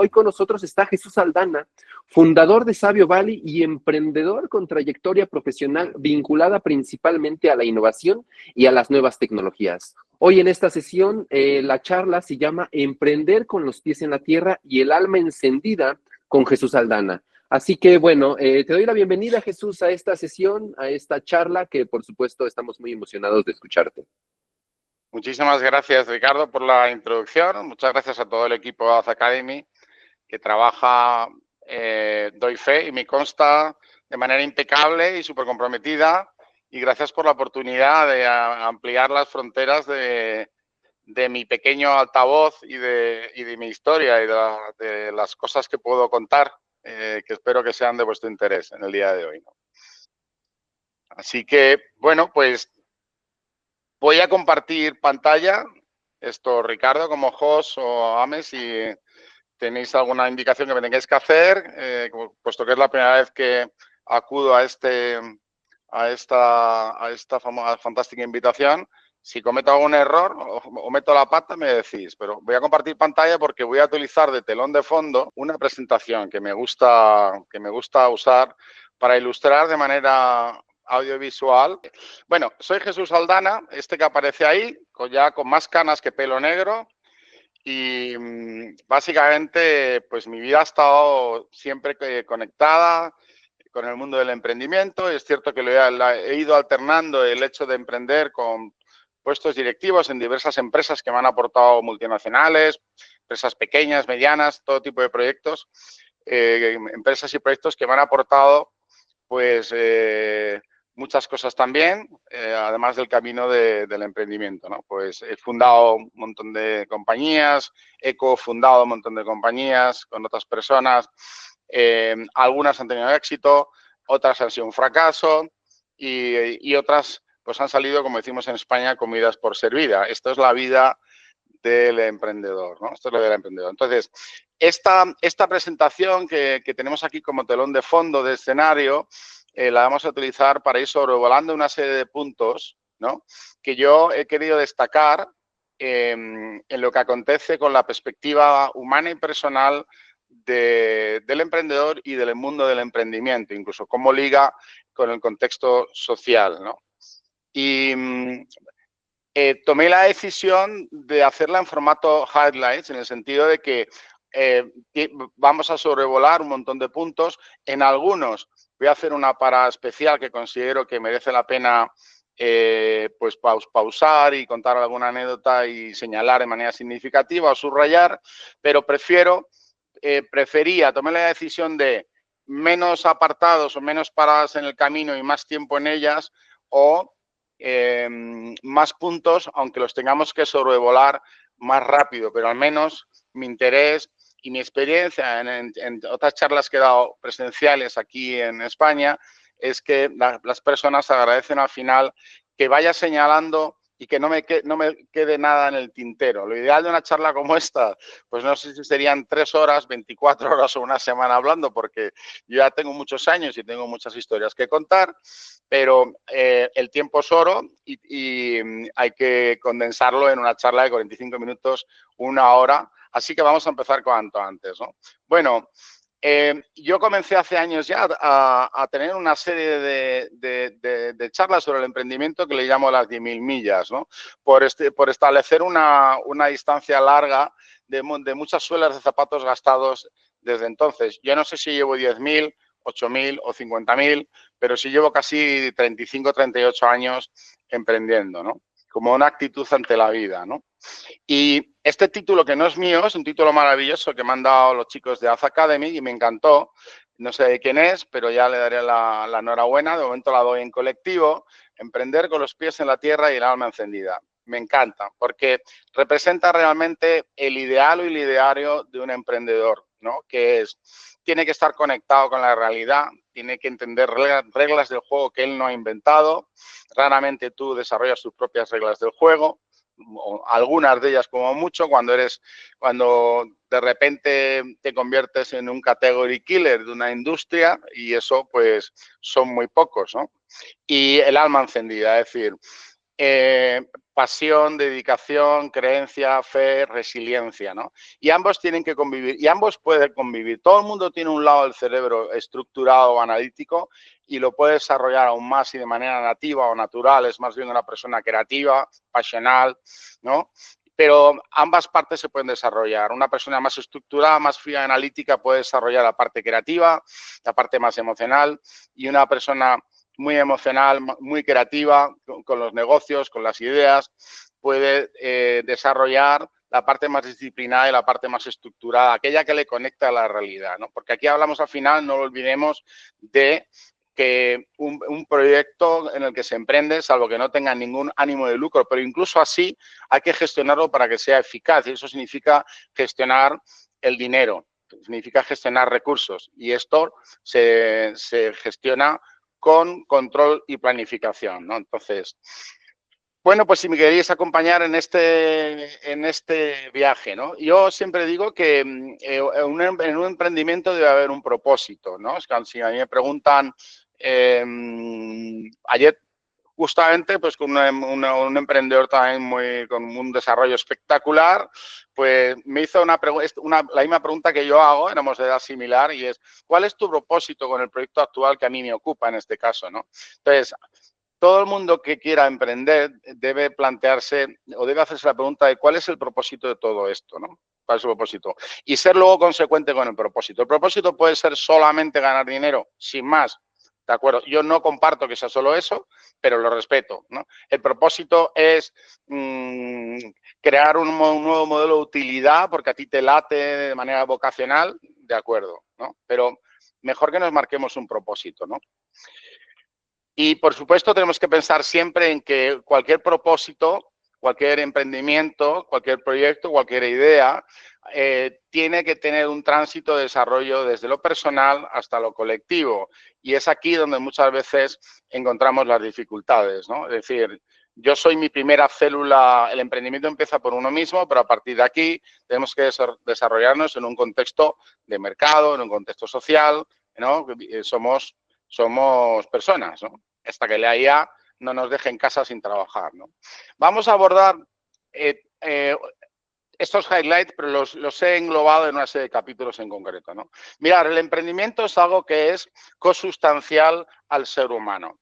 Hoy con nosotros está Jesús Aldana, fundador de Sabio Valley y emprendedor con trayectoria profesional vinculada principalmente a la innovación y a las nuevas tecnologías. Hoy en esta sesión, la charla se llama Emprender con los pies en la tierra y el alma encendida con Jesús Aldana. Así que, bueno, te doy la bienvenida, Jesús, a esta sesión, a esta charla, que por supuesto estamos muy emocionados de escucharte. Muchísimas gracias, Ricardo, por la introducción. Muchas gracias a todo el equipo de Ath Academy que trabaja, doy fe y me consta de manera impecable y súper comprometida. Y gracias por la oportunidad de ampliar las fronteras de mi pequeño altavoz y de mi historia y de las cosas que puedo contar, que espero que sean de vuestro interés en el día de hoy, ¿no? Así que, bueno, pues voy a compartir pantalla. Esto, Ricardo, como host o Ames, si tenéis alguna indicación que me tengáis que hacer, puesto que es la primera vez que acudo a esta fantástica invitación. Si cometo algún error o meto la pata, me decís. Pero voy a compartir pantalla porque voy a utilizar de telón de fondo una presentación que me gusta usar para ilustrar de manera audiovisual. Bueno, soy Jesús Aldana, este que aparece ahí, ya con más canas que pelo negro. Y básicamente, pues mi vida ha estado siempre conectada con el mundo del emprendimiento. Es cierto que he ido alternando el hecho de emprender con puestos directivos en diversas empresas que me han aportado multinacionales, empresas pequeñas, medianas, todo tipo de proyectos, empresas y proyectos que me han aportado, pues, muchas cosas también, además del camino del emprendimiento, ¿no? Pues he fundado un montón de compañías, he cofundado un montón de compañías con otras personas, algunas han tenido éxito, otras han sido un fracaso y otras pues han salido, como decimos en España, comidas por servida. Esto es la vida del emprendedor, ¿no? Esto es lo del emprendedor. Entonces, esta presentación que tenemos aquí como telón de fondo de escenario, la vamos a utilizar para ir sobrevolando una serie de puntos, ¿no?, que yo he querido destacar en lo que acontece con la perspectiva humana y personal del emprendedor y del mundo del emprendimiento, incluso cómo liga con el contexto social, ¿no? Y tomé la decisión de hacerla en formato highlights, en el sentido de que vamos a sobrevolar un montón de puntos. En algunos voy a hacer una parada especial que considero que merece la pena pues pausar y contar alguna anécdota y señalar de manera significativa o subrayar, pero tomé la decisión de menos apartados o menos paradas en el camino y más tiempo en ellas, o más puntos, aunque los tengamos que sobrevolar más rápido, pero al menos mi interés y mi experiencia en otras charlas que he dado presenciales aquí en España es que las personas agradecen al final que vaya señalando y que no me quede nada en el tintero. Lo ideal de una charla como esta, pues no sé si serían 3 horas, 24 horas o una semana hablando, porque yo ya tengo muchos años y tengo muchas historias que contar, pero el tiempo es oro y hay que condensarlo en una charla de 45 minutos, 1 hora. Así que vamos a empezar cuanto antes, ¿no? Bueno, yo comencé hace años ya a tener una serie de charlas sobre el emprendimiento que le llamo las 10.000 millas, ¿no? Por establecer una distancia larga de muchas suelas de zapatos gastados desde entonces. Yo no sé si llevo 10.000, 8.000 o 50.000, pero sí llevo casi 35, 38 años emprendiendo, ¿no? Como una actitud ante la vida, ¿no? Y este título, que no es mío, es un título maravilloso que me han dado los chicos de Ath Academy y me encantó. No sé de quién es, pero ya le daré la enhorabuena. De momento la doy en colectivo. Emprender con los pies en la tierra y el alma encendida. Me encanta porque representa realmente el ideal o el ideario de un emprendedor, ¿no? Que tiene que estar conectado con la realidad, tiene que entender reglas del juego que él no ha inventado. Raramente tú desarrollas tus propias reglas del juego, o algunas de ellas como mucho, cuando de repente te conviertes en un category killer de una industria, y eso pues son muy pocos, ¿no? Y el alma encendida, es decir, pasión, dedicación, creencia, fe, resiliencia, ¿no? Y ambos tienen que convivir, y ambos pueden convivir. Todo el mundo tiene un lado del cerebro estructurado o analítico y lo puede desarrollar aún más y de manera nativa o natural, es más bien una persona creativa, pasional, ¿no? Pero ambas partes se pueden desarrollar. Una persona más estructurada, más fría, analítica, puede desarrollar la parte creativa, la parte más emocional, y una persona muy emocional, muy creativa, con los negocios, con las ideas, puede desarrollar la parte más disciplinada y la parte más estructurada, aquella que le conecta a la realidad, ¿no? Porque aquí hablamos al final, no lo olvidemos, de que un proyecto en el que se emprende, salvo que no tenga ningún ánimo de lucro, pero incluso así hay que gestionarlo para que sea eficaz, y eso significa gestionar el dinero, significa gestionar recursos, y esto se gestiona con control y planificación, ¿no? Entonces, bueno, pues si me queréis acompañar en este viaje, ¿no? Yo siempre digo que en un emprendimiento debe haber un propósito, ¿no? Es que si a mí me preguntan, ayer justamente, pues con un emprendedor también con un desarrollo espectacular, pues me hizo la misma pregunta que yo hago, éramos de edad similar, y es, ¿cuál es tu propósito con el proyecto actual que a mí me ocupa en este caso, ¿no? Entonces, todo el mundo que quiera emprender debe plantearse o debe hacerse la pregunta de cuál es el propósito de todo esto, ¿no? ¿Cuál es el propósito? Y ser luego consecuente con el propósito. El propósito puede ser solamente ganar dinero, sin más, ¿de acuerdo? Yo no comparto que sea solo eso, pero lo respeto, ¿no? El propósito es crear un nuevo modelo de utilidad porque a ti te late de manera vocacional, de acuerdo, ¿no? Pero mejor que nos marquemos un propósito, ¿no? Y, por supuesto, tenemos que pensar siempre en que cualquier propósito, cualquier emprendimiento, cualquier proyecto, cualquier idea, tiene que tener un tránsito de desarrollo desde lo personal hasta lo colectivo. Y es aquí donde muchas veces encontramos las dificultades, ¿no? Es decir, yo soy mi primera célula, el emprendimiento empieza por uno mismo, pero a partir de aquí tenemos que desarrollarnos en un contexto de mercado, en un contexto social, ¿no? Somos personas, ¿no? Hasta que la IA no nos deje en casa sin trabajar, ¿no? Vamos a abordar estos highlights, pero los he englobado en una serie de capítulos en concreto, ¿no? Mirad, el emprendimiento es algo que es consustancial al ser humano.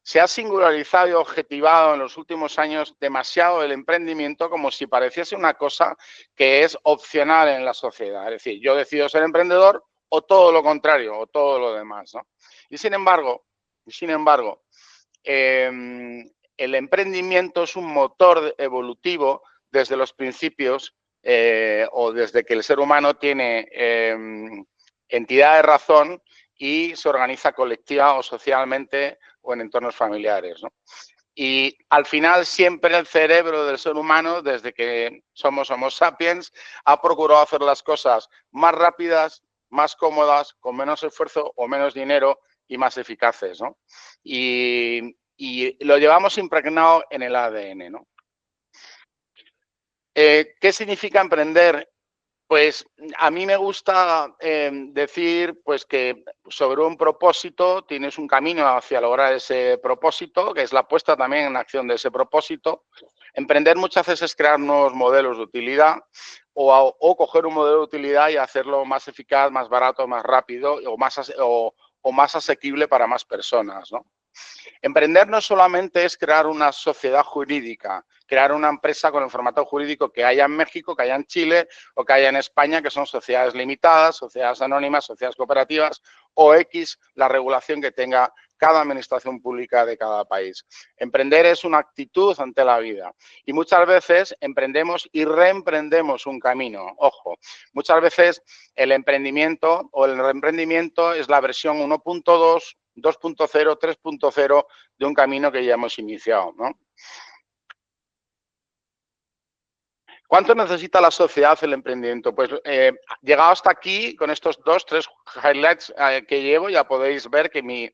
Se ha singularizado y objetivado en los últimos años demasiado el emprendimiento como si pareciese una cosa que es opcional en la sociedad. Es decir, yo decido ser emprendedor o todo lo contrario, o todo lo demás, ¿no? Y sin embargo, el emprendimiento es un motor evolutivo desde los principios o desde que el ser humano tiene entidad de razón y se organiza colectiva o socialmente o en entornos familiares, ¿no? Y al final siempre el cerebro del ser humano, desde que somos Homo sapiens, ha procurado hacer las cosas más rápidas, más cómodas, con menos esfuerzo o menos dinero y más eficaces, ¿no? Y lo llevamos impregnado en el ADN, ¿no? ¿Qué significa emprender? Pues a mí me gusta decir pues que sobre un propósito tienes un camino hacia lograr ese propósito, que es la puesta también en acción de ese propósito. Emprender muchas veces es crear nuevos modelos de utilidad o coger un modelo de utilidad y hacerlo más eficaz, más barato, más rápido o más asequible para más personas, ¿no? Emprender no solamente es crear una sociedad jurídica, crear una empresa con el formato jurídico que haya en México, que haya en Chile o que haya en España, que son sociedades limitadas, sociedades anónimas, sociedades cooperativas o X, la regulación que tenga cada administración pública de cada país. Emprender es una actitud ante la vida y muchas veces emprendemos y reemprendemos un camino. Ojo, muchas veces el emprendimiento o el reemprendimiento es la versión 1.2, 2.0, 3.0 de un camino que ya hemos iniciado, ¿no? ¿Cuánto necesita la sociedad el emprendimiento? Pues llegado hasta aquí, con estos 2-3 highlights que llevo, ya podéis ver que mi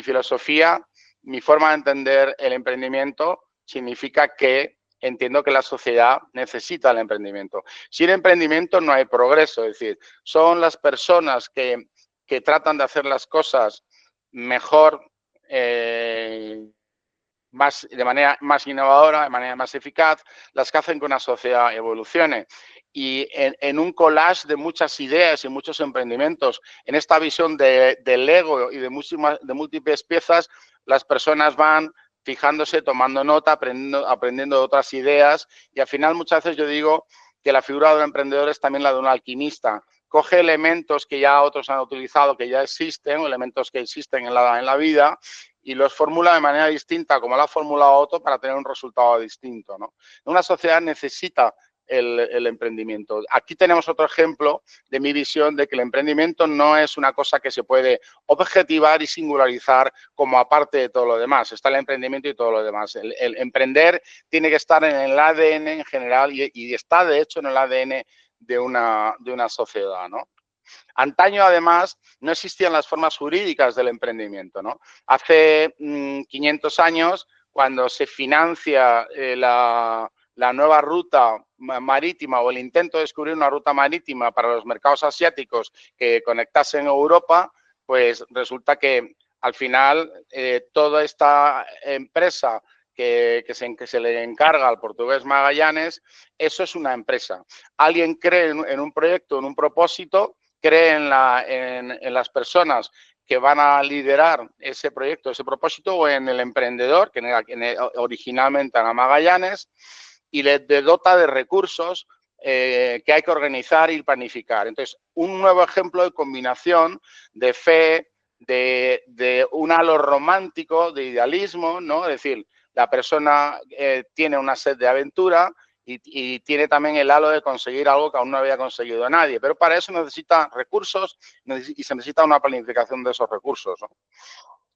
filosofía, mi forma de entender el emprendimiento significa que entiendo que la sociedad necesita el emprendimiento. Sin emprendimiento no hay progreso, es decir, son las personas que tratan de hacer las cosas mejor de manera más innovadora, de manera más eficaz, las que hacen que una sociedad evolucione. Y en un collage de muchas ideas y muchos emprendimientos, en esta visión del Lego y de múltiples piezas, las personas van fijándose, tomando nota, aprendiendo de otras ideas, y al final muchas veces yo digo que la figura de un emprendedor es también la de un alquimista. Coge elementos que ya otros han utilizado, que ya existen, o elementos que existen en la vida, y los formula de manera distinta, como lo ha formulado otro, para tener un resultado distinto, ¿no? Una sociedad necesita el emprendimiento. Aquí tenemos otro ejemplo de mi visión de que el emprendimiento no es una cosa que se puede objetivar y singularizar como aparte de todo lo demás. Está el emprendimiento y todo lo demás. El emprender tiene que estar en el ADN en general y está, de hecho, en el ADN de una sociedad, ¿no? Antaño, además, no existían las formas jurídicas del emprendimiento, ¿no? Hace 500 años, cuando se financia la nueva ruta marítima o el intento de descubrir una ruta marítima para los mercados asiáticos que conectasen Europa, pues resulta que al final toda esta empresa que se le encarga al portugués Magallanes, eso es una empresa. Alguien cree en un proyecto, en un propósito, cree en las personas que van a liderar ese proyecto, ese propósito, o en el emprendedor, que originalmente era Magallanes, y le dota de recursos que hay que organizar y planificar. Entonces, un nuevo ejemplo de combinación de fe, de un halo romántico, de idealismo, ¿no? Es decir, la persona tiene una sed de aventura y tiene también el halo de conseguir algo que aún no había conseguido nadie. Pero para eso necesita recursos y se necesita una planificación de esos recursos, ¿no?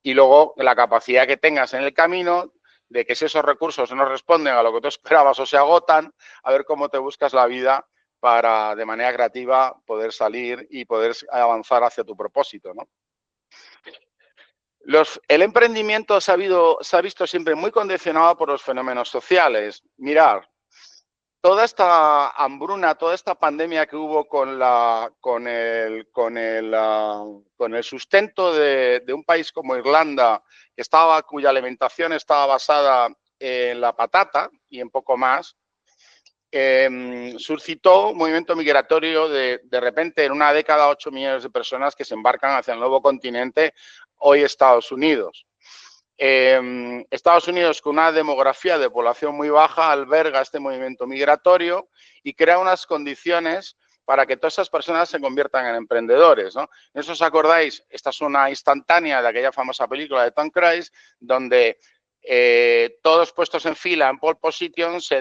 Y luego la capacidad que tengas en el camino de que si esos recursos no responden a lo que tú esperabas o se agotan, a ver cómo te buscas la vida para, de manera creativa, poder salir y poder avanzar hacia tu propósito, ¿no? El emprendimiento se ha visto siempre muy condicionado por los fenómenos sociales. Mirar, toda esta hambruna, toda esta pandemia que hubo con el sustento de un país como Irlanda, cuya alimentación estaba basada en la patata y en poco más, suscitó un movimiento migratorio de repente en una década 8 millones de personas que se embarcan hacia el nuevo continente, hoy Estados Unidos. Estados Unidos, con una demografía de población muy baja, alberga este movimiento migratorio y crea unas condiciones para que todas esas personas se conviertan en emprendedores, ¿no? ¿No os acordáis? Esta es una instantánea de aquella famosa película de Tom Cruise, donde todos puestos en fila en pole position, se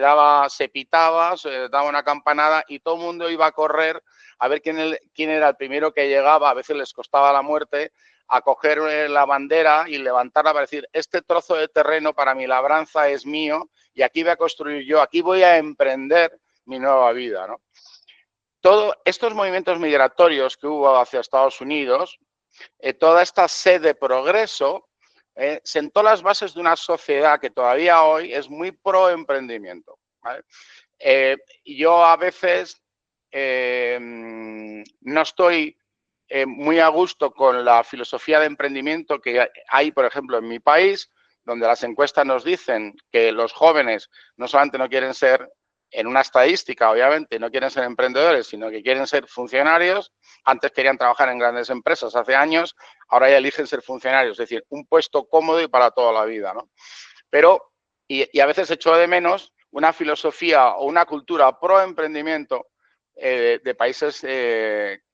pitaba, se daba una campanada y todo el mundo iba a correr a ver quién era el primero que llegaba. A veces les costaba la muerte, a coger la bandera y levantarla para decir, este trozo de terreno para mi labranza es mío y aquí voy a construir yo, aquí voy a emprender mi nueva vida, ¿no? Todos estos movimientos migratorios que hubo hacia Estados Unidos, toda esta sed de progreso, sentó las bases de una sociedad que todavía hoy es muy pro emprendimiento, ¿vale? Yo a veces no estoy muy a gusto con la filosofía de emprendimiento que hay, por ejemplo, en mi país, donde las encuestas nos dicen que los jóvenes no solamente no quieren ser, en una estadística, obviamente, no quieren ser emprendedores, sino que quieren ser funcionarios. Antes querían trabajar en grandes empresas hace años, ahora ya eligen ser funcionarios, es decir, un puesto cómodo y para toda la vida, ¿no? Pero, y a veces echo de menos una filosofía o una cultura pro emprendimiento de países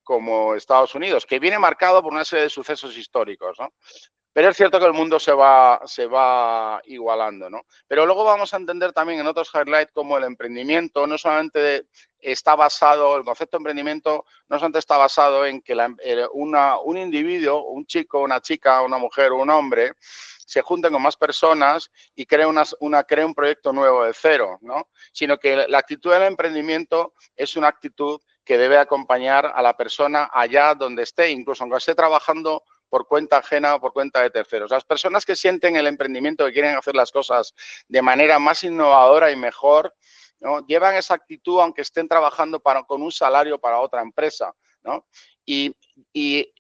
como Estados Unidos, que viene marcado por una serie de sucesos históricos, ¿no? Pero es cierto que el mundo se va igualando, ¿no? Pero luego vamos a entender también en otros highlights cómo el emprendimiento no solamente está basado, el concepto de emprendimiento no solamente está basado en que un individuo, un chico, una chica, una mujer o un hombre se junten con más personas y creen un proyecto nuevo de cero, ¿no? Sino que la actitud del emprendimiento es una actitud que debe acompañar a la persona allá donde esté, incluso aunque esté trabajando por cuenta ajena o por cuenta de terceros. Las personas que sienten el emprendimiento, que quieren hacer las cosas de manera más innovadora y mejor, ¿no? Llevan esa actitud aunque estén trabajando con un salario para otra empresa, ¿no? Y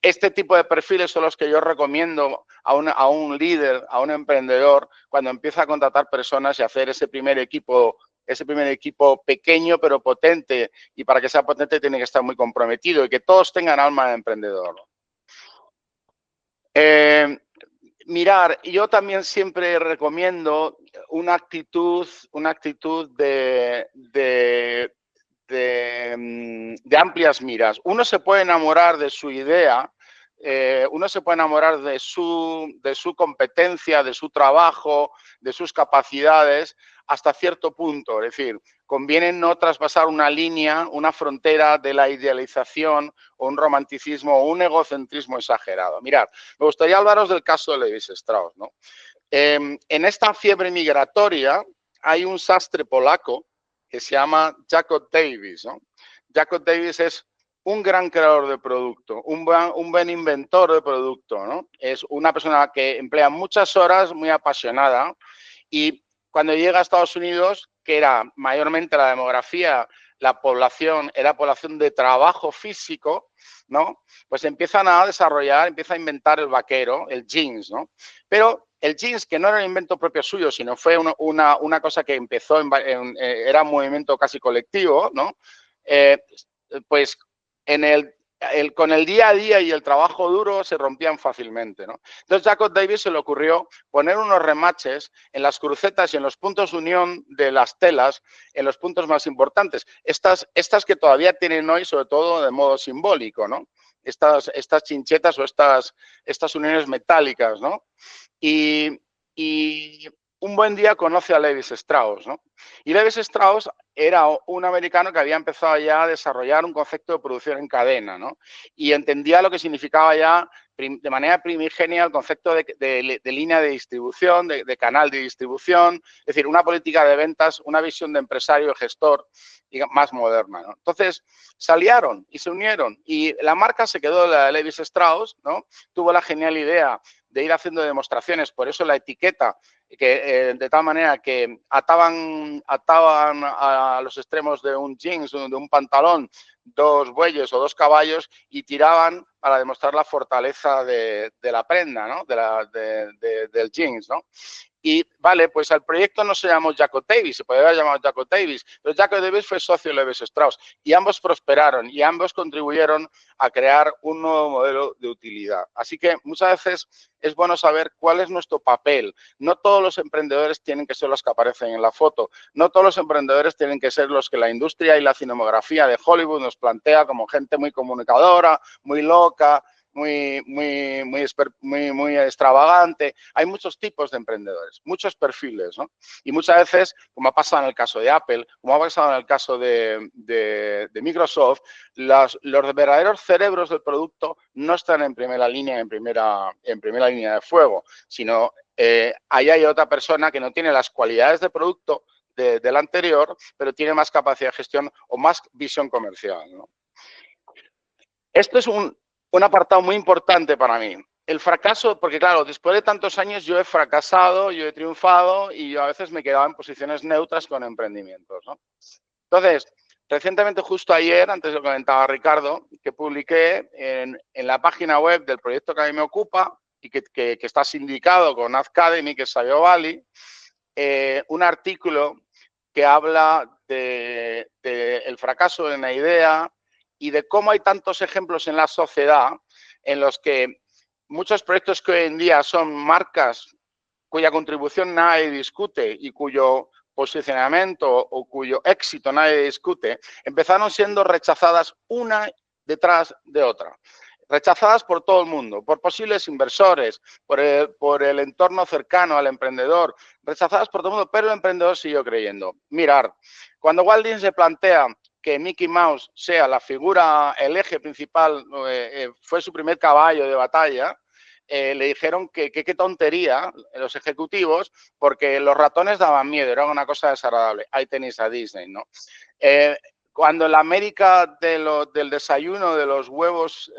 este tipo de perfiles son los que yo recomiendo a un líder, a un emprendedor, cuando empieza a contratar personas y hacer ese primer equipo pequeño pero potente, y para que sea potente tiene que estar muy comprometido y que todos tengan alma de emprendedor. Mirar, yo también siempre recomiendo una actitud de amplias miras. Uno se puede enamorar de su idea, uno se puede enamorar de su competencia, de su trabajo, de sus capacidades, hasta cierto punto. Es decir, conviene no traspasar una línea, una frontera de la idealización o un romanticismo o un egocentrismo exagerado. Mirad, me gustaría hablaros del caso de Levi Strauss, ¿no? En esta fiebre migratoria hay un sastre polaco que se llama Jacob Davis, ¿no? Jacob Davis es un gran creador de producto, un buen inventor de producto, ¿no? Es una persona que emplea muchas horas, muy apasionada, y cuando llega a Estados Unidos, que era mayormente la demografía, la población, era población de trabajo físico, ¿no? Pues empiezan a desarrollar, empieza a inventar el vaquero, el jeans, ¿no? Pero el jeans, que no era un invento propio suyo, sino fue una cosa que empezó, era un movimiento casi colectivo, ¿no? Pues con el día a día y el trabajo duro se rompían fácilmente, ¿no? Entonces Jacob Davis se le ocurrió poner unos remaches en las crucetas y en los puntos de unión de las telas, en los puntos más importantes. Estas que todavía tienen hoy, sobre todo de modo simbólico, ¿no? Estas chinchetas o estas uniones metálicas, ¿no? Y un buen día conoce a Levi Strauss, ¿no? Y Levi Strauss era un americano que había empezado ya a desarrollar un concepto de producción en cadena, ¿no? Y entendía lo que significaba ya de manera primigenia el concepto de línea de distribución, de canal de distribución, es decir, una política de ventas, una visión de empresario, gestor más moderna, ¿no? Entonces, se aliaron y se unieron y la marca se quedó la de Levi Strauss, ¿no? Tuvo la genial idea de ir haciendo demostraciones, por eso la etiqueta, que de tal manera que ataban a los extremos de un jeans, de un pantalón, dos bueyes o dos caballos y tiraban para demostrar la fortaleza de la prenda, ¿no? Del jeans, ¿no? Y vale, pues el proyecto no se llamó Jacob Davis, se podría haber llamado Jacob Davis, pero Jacob Davis fue socio de Levi Strauss y ambos prosperaron y ambos contribuyeron a crear un nuevo modelo de utilidad. Así que muchas veces es bueno saber cuál es nuestro papel. No todos los emprendedores tienen que ser los que aparecen en la foto, no todos los emprendedores tienen que ser los que la industria y la cinematografía de Hollywood nos plantea como gente muy comunicadora, muy loca, muy extravagante. Hay muchos tipos de emprendedores, muchos perfiles, ¿no? Y muchas veces, como ha pasado en el caso de Apple, como ha pasado en el caso de Microsoft, los verdaderos cerebros del producto no están en primera línea, en primera línea de fuego, sino ahí hay otra persona que no tiene las cualidades de producto del anterior, pero tiene más capacidad de gestión o más visión comercial, ¿no? Esto es un apartado muy importante para mí. El fracaso, porque claro, después de tantos años yo he fracasado, yo he triunfado y yo a veces me quedaba en posiciones neutras con emprendimientos, ¿no? Entonces, recientemente, justo ayer, antes lo comentaba Ricardo, que publiqué en la página web del proyecto que a mí me ocupa y que está sindicado con Academy, que es Sabio Valley, un artículo que habla del fracaso de una idea y de cómo hay tantos ejemplos en la sociedad en los que muchos proyectos que hoy en día son marcas cuya contribución nadie discute y cuyo posicionamiento o cuyo éxito nadie discute, empezaron siendo rechazadas una detrás de otra. Rechazadas por todo el mundo, por posibles inversores, por el entorno cercano al emprendedor, rechazadas por todo el mundo, pero el emprendedor siguió creyendo. Mirar, cuando Walt Disney se plantea que Mickey Mouse sea la figura, el eje principal, fue su primer caballo de batalla, le dijeron que qué tontería los ejecutivos, porque los ratones daban miedo, era una cosa desagradable. Ahí tenéis a Disney, ¿no? Cuando en la América del desayuno de los huevos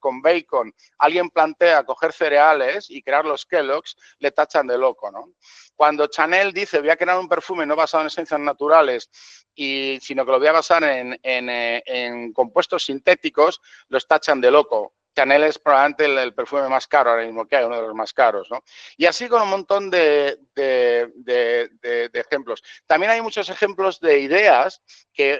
con bacon, alguien plantea coger cereales y crear los Kellogg's, le tachan de loco, ¿no? Cuando Chanel dice voy a crear un perfume no basado en esencias naturales, sino que lo voy a basar en compuestos sintéticos, los tachan de loco. Chanel es probablemente el perfume más caro ahora mismo que hay, uno de los más caros, ¿no? Y así con un montón de ejemplos. También hay muchos ejemplos de ideas que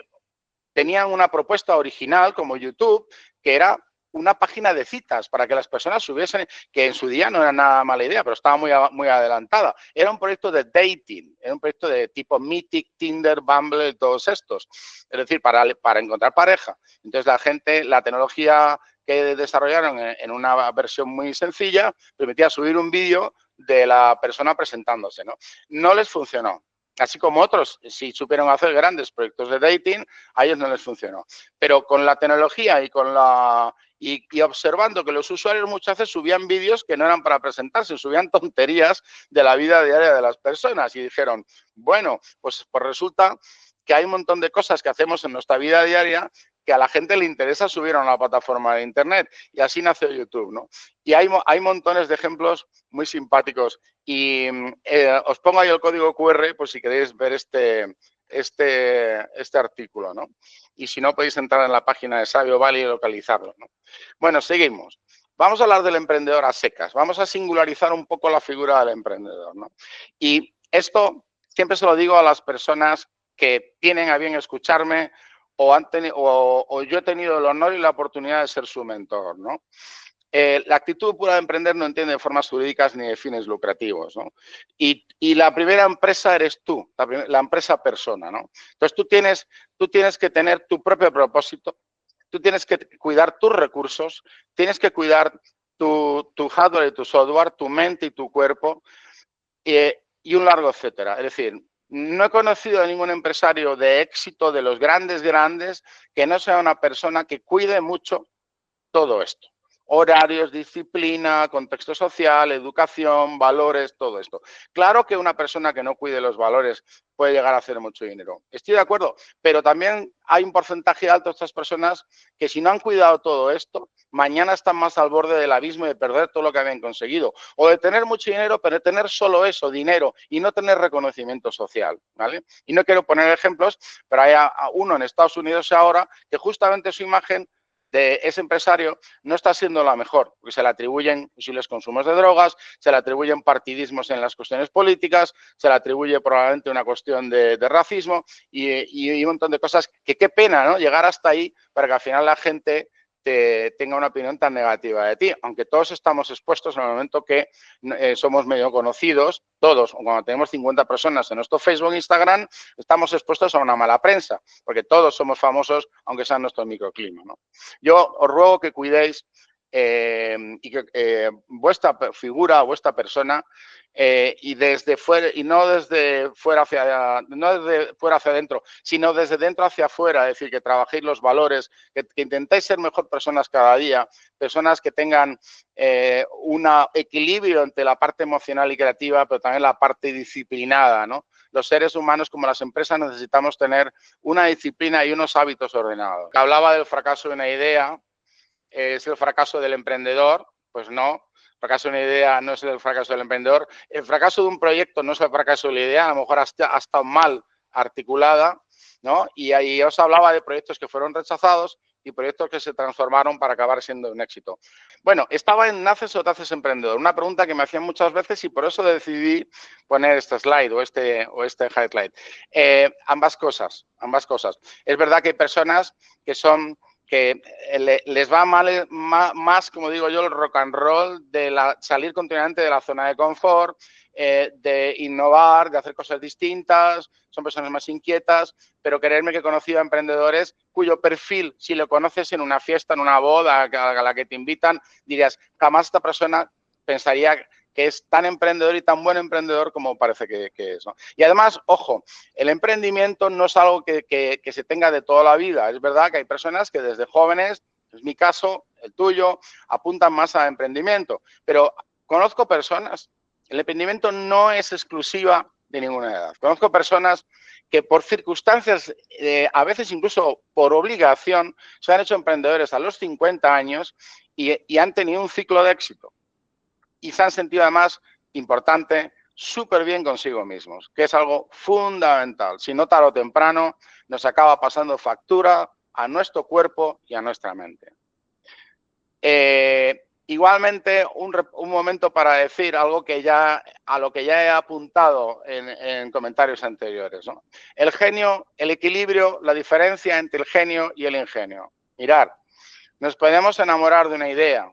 tenían una propuesta original, como YouTube, que era una página de citas para que las personas subiesen, que en su día no era nada mala idea, pero estaba muy adelantada. Era un proyecto de dating, era un proyecto de tipo Mythic, Tinder, Bumble, todos estos. Es decir, para encontrar pareja. Entonces la tecnología que desarrollaron en una versión muy sencilla permitía subir un vídeo de la persona presentándose, ¿no? No les funcionó. Así como otros, si supieron hacer grandes proyectos de dating, a ellos no les funcionó. Pero con la tecnología y observando que los usuarios muchas veces subían vídeos que no eran para presentarse, subían tonterías de la vida diaria de las personas y dijeron, bueno, pues resulta que hay un montón de cosas que hacemos en nuestra vida diaria que a la gente le interesa subir a una plataforma de Internet. Y así nació YouTube, ¿no? Y hay montones de ejemplos muy simpáticos. Y os pongo ahí el código QR por si queréis ver este artículo, ¿no? Y si no, podéis entrar en la página de Sabio Valley y localizarlo, ¿no? Bueno, seguimos. Vamos a hablar del emprendedor a secas. Vamos a singularizar un poco la figura del emprendedor, ¿no? Y esto siempre se lo digo a las personas que tienen a bien escucharme o yo he tenido el honor y la oportunidad de ser su mentor, ¿no? La actitud pura de emprender no entiende de formas jurídicas ni de fines lucrativos, ¿no? Y la primera empresa eres tú, la empresa persona, ¿no? Entonces tú tienes que tener tu propio propósito, tú tienes que cuidar tus recursos, tienes que cuidar tu hardware y tu software, tu mente y tu cuerpo, y un largo etcétera. Es decir, no he conocido a ningún empresario de éxito de los grandes, que no sea una persona que cuide mucho todo esto. Horarios, disciplina, contexto social, educación, valores, todo esto. Claro que una persona que no cuide los valores puede llegar a hacer mucho dinero. Estoy de acuerdo, pero también hay un porcentaje alto de estas personas que si no han cuidado todo esto, mañana están más al borde del abismo de perder todo lo que habían conseguido. O de tener mucho dinero, pero de tener solo eso, dinero, y no tener reconocimiento social, ¿vale? Y no quiero poner ejemplos, pero hay uno en Estados Unidos ahora que justamente su imagen de ese empresario no está siendo la mejor, porque se le atribuyen posibles consumos de drogas, se le atribuyen partidismos en las cuestiones políticas, se le atribuye probablemente una cuestión de racismo y un montón de cosas que qué pena, ¿no? Llegar hasta ahí para que al final la gente tenga una opinión tan negativa de ti, aunque todos estamos expuestos en el momento que somos medio conocidos, todos, o cuando tenemos 50 personas en nuestro Facebook e Instagram, estamos expuestos a una mala prensa, porque todos somos famosos, aunque sea en nuestro microclima, ¿no? Yo os ruego que cuidéis y que vuestra figura, vuestra persona, y desde fuera, y no desde fuera hacia adentro, sino desde dentro hacia afuera, es decir, que trabajéis los valores, que intentéis ser mejor personas cada día, personas que tengan un equilibrio entre la parte emocional y creativa, pero también la parte disciplinada, ¿no? Los seres humanos, como las empresas, necesitamos tener una disciplina y unos hábitos ordenados. Hablaba del fracaso de una idea, ¿es el fracaso del emprendedor? Pues no. El fracaso de una idea no es el fracaso del emprendedor. El fracaso de un proyecto no es el fracaso de la idea, a lo mejor ha estado mal articulada, ¿no? Y ahí os hablaba de proyectos que fueron rechazados y proyectos que se transformaron para acabar siendo un éxito. Bueno, estaba en ¿naces o te haces emprendedor? Una pregunta que me hacían muchas veces y por eso decidí poner este slide o este highlight. Ambas cosas. Es verdad que hay personas que les va más, como digo yo, el rock and roll de salir continuamente de la zona de confort, de innovar, de hacer cosas distintas, son personas más inquietas, pero creerme que he conocido a emprendedores cuyo perfil, si lo conoces en una fiesta, en una boda a la que te invitan, dirías, jamás esta persona pensaría que es tan emprendedor y tan buen emprendedor como parece que es, ¿no? Y además, ojo, el emprendimiento no es algo que se tenga de toda la vida. Es verdad que hay personas que desde jóvenes, es mi caso, el tuyo, apuntan más al emprendimiento. Pero conozco personas, el emprendimiento no es exclusiva de ninguna edad. Conozco personas que por circunstancias, a veces incluso por obligación, se han hecho emprendedores a los 50 años y han tenido un ciclo de éxito. Y se han sentido además importante, súper bien consigo mismos, que es algo fundamental. Si no, tarde o temprano nos acaba pasando factura a nuestro cuerpo y a nuestra mente. Igualmente, un momento para decir algo a lo que ya he apuntado en comentarios anteriores, ¿no? El genio, el equilibrio, la diferencia entre el genio y el ingenio. Mirad, nos podemos enamorar de una idea,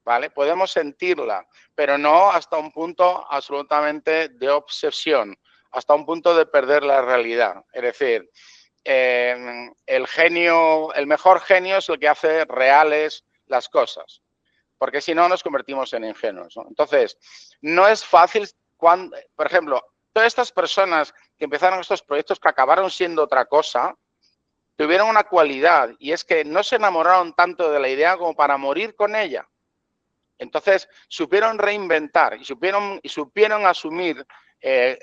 ¿vale? Podemos sentirla, pero no hasta un punto absolutamente de obsesión, hasta un punto de perder la realidad. Es decir, el mejor genio es el que hace reales las cosas, porque si no nos convertimos en ingenuos, ¿no? Entonces, no es fácil cuando, por ejemplo, todas estas personas que empezaron estos proyectos que acabaron siendo otra cosa, tuvieron una cualidad y es que no se enamoraron tanto de la idea como para morir con ella. Entonces, supieron reinventar y supieron asumir,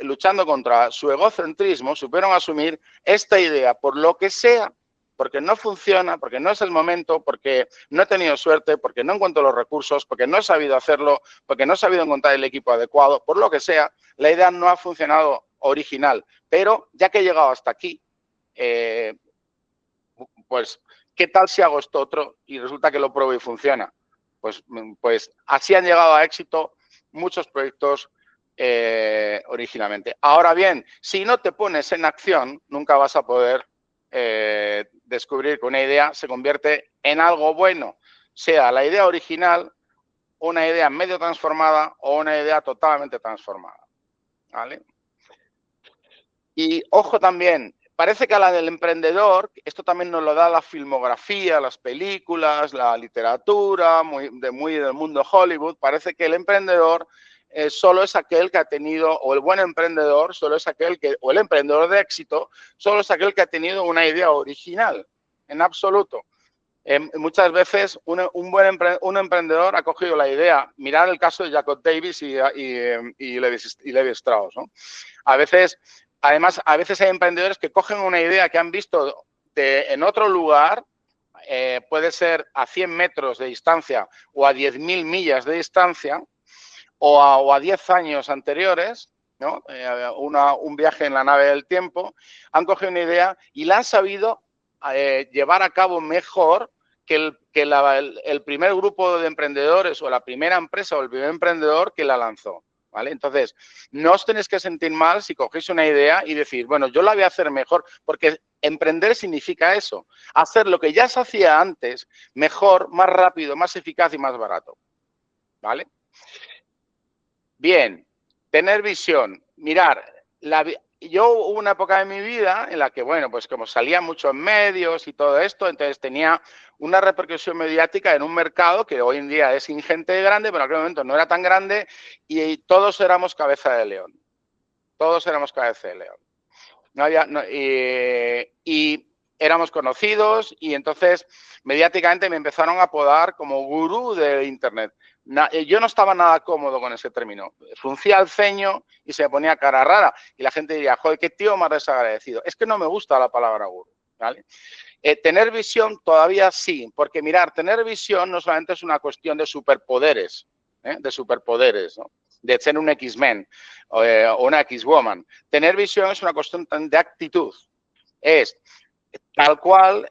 luchando contra su egocentrismo, supieron asumir esta idea por lo que sea, porque no funciona, porque no es el momento, porque no he tenido suerte, porque no encuentro los recursos, porque no he sabido hacerlo, porque no he sabido encontrar el equipo adecuado, por lo que sea, la idea no ha funcionado original. Pero ya que he llegado hasta aquí, pues, ¿qué tal si hago esto otro y resulta que lo pruebo y funciona? Pues así han llegado a éxito muchos proyectos originalmente. Ahora bien, si no te pones en acción, nunca vas a poder descubrir que una idea se convierte en algo bueno, sea la idea original, una idea medio transformada o una idea totalmente transformada, ¿vale? Y ojo también, parece que a la del emprendedor, esto también nos lo da la filmografía, las películas, la literatura, muy del mundo Hollywood, parece que el emprendedor solo es aquel que ha tenido, o el buen emprendedor solo es aquel que, o el emprendedor de éxito, solo es aquel que ha tenido una idea original, en absoluto. Muchas veces un emprendedor ha cogido la idea, mirad el caso de Jacob Davis y Levi Strauss, ¿no? Además, a veces hay emprendedores que cogen una idea que han visto en otro lugar, puede ser a 100 metros de distancia o a 10.000 millas de distancia, o a 10 años anteriores, ¿no? Un viaje en la nave del tiempo, han cogido una idea y la han sabido llevar a cabo mejor que el primer grupo de emprendedores o la primera empresa o el primer emprendedor que la lanzó, ¿vale? Entonces, no os tenéis que sentir mal si cogéis una idea y decir, bueno, yo la voy a hacer mejor, porque emprender significa eso, hacer lo que ya se hacía antes mejor, más rápido, más eficaz y más barato, ¿vale? Bien, tener visión. Mirar, yo hubo una época de mi vida en la que, bueno, pues como salía mucho en medios y todo esto, entonces tenía una repercusión mediática en un mercado que hoy en día es ingente y grande, pero en aquel momento no era tan grande y todos éramos cabeza de león. Todos éramos cabeza de león. No había, y éramos conocidos y entonces mediáticamente me empezaron a apodar como gurú de Internet. Yo no estaba nada cómodo con ese término. Fruncía el ceño y se me ponía cara rara. Y la gente diría, joder, qué tío más desagradecido. Es que no me gusta la palabra gurú, ¿vale? Tener visión todavía sí, porque mirar, tener visión no solamente es una cuestión de superpoderes, ¿no? De ser un X-Men o una X-Woman. Tener visión es una cuestión de actitud. Es tal cual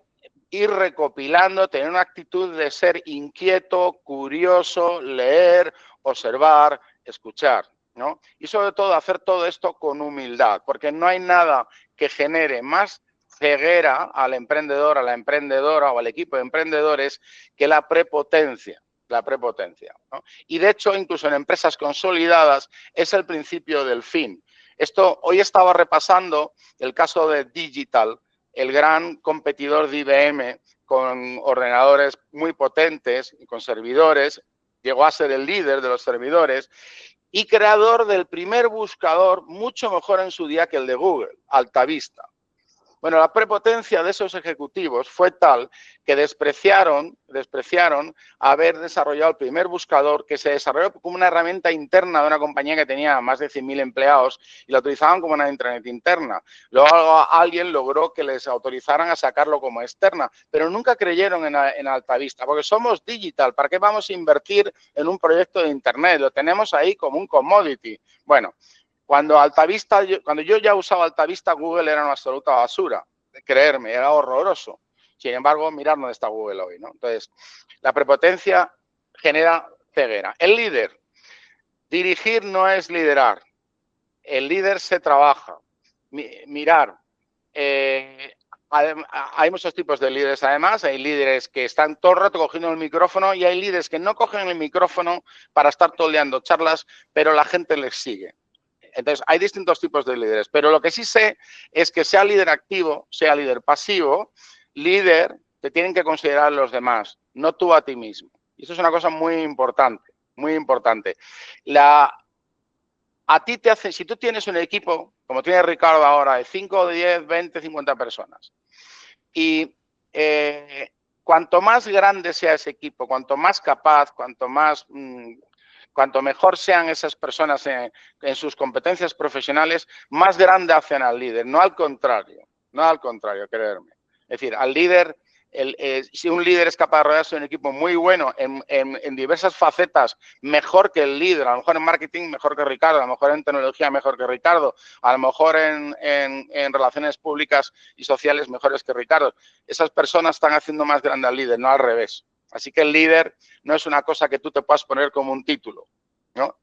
ir recopilando, tener una actitud de ser inquieto, curioso, leer, observar, escuchar, ¿no? Y sobre todo hacer todo esto con humildad, porque no hay nada que genere más ceguera al emprendedor, a la emprendedora o al equipo de emprendedores que la prepotencia. ¿No? Y de hecho, incluso en empresas consolidadas, es el principio del fin. Hoy estaba repasando el caso de Digital, el gran competidor de IBM, con ordenadores muy potentes y con servidores, llegó a ser el líder de los servidores y creador del primer buscador mucho mejor en su día que el de Google, AltaVista. Bueno, la prepotencia de esos ejecutivos fue tal que despreciaron haber desarrollado el primer buscador, que se desarrolló como una herramienta interna de una compañía que tenía más de 100.000 empleados y la utilizaban como una intranet interna. Luego alguien logró que les autorizaran a sacarlo como externa, pero nunca creyeron en Altavista, porque somos digital. ¿Para qué vamos a invertir en un proyecto de internet? Lo tenemos ahí como un commodity. Bueno, cuando yo ya usaba Altavista, Google era una absoluta basura. Creerme, era horroroso. Sin embargo, mirad dónde está Google hoy, ¿no? Entonces, la prepotencia genera ceguera. El líder. Dirigir no es liderar. El líder se trabaja. Mirar. Hay muchos tipos de líderes, además. Hay líderes que están todo el rato cogiendo el micrófono y hay líderes que no cogen el micrófono para estar todo el día dando charlas, pero la gente les sigue. Entonces, hay distintos tipos de líderes, pero lo que sí sé es que sea líder activo, sea líder pasivo, líder te tienen que considerar los demás, no tú a ti mismo. Y eso es una cosa muy importante, muy importante. A ti te hace, si tú tienes un equipo, como tiene Ricardo ahora, de 5, 10, 20, 50 personas, y cuanto más grande sea ese equipo, cuanto más capaz, cuanto mejor sean esas personas en sus competencias profesionales, más grande hacen al líder, no al contrario, creerme. Es decir, al líder, si un líder es capaz de rodearse de un equipo muy bueno en diversas facetas, mejor que el líder, a lo mejor en marketing mejor que Ricardo, a lo mejor en tecnología mejor que Ricardo, a lo mejor en relaciones públicas y sociales mejores que Ricardo, esas personas están haciendo más grande al líder, no al revés. Así que el líder no es una cosa que tú te puedas poner como un título, ¿no?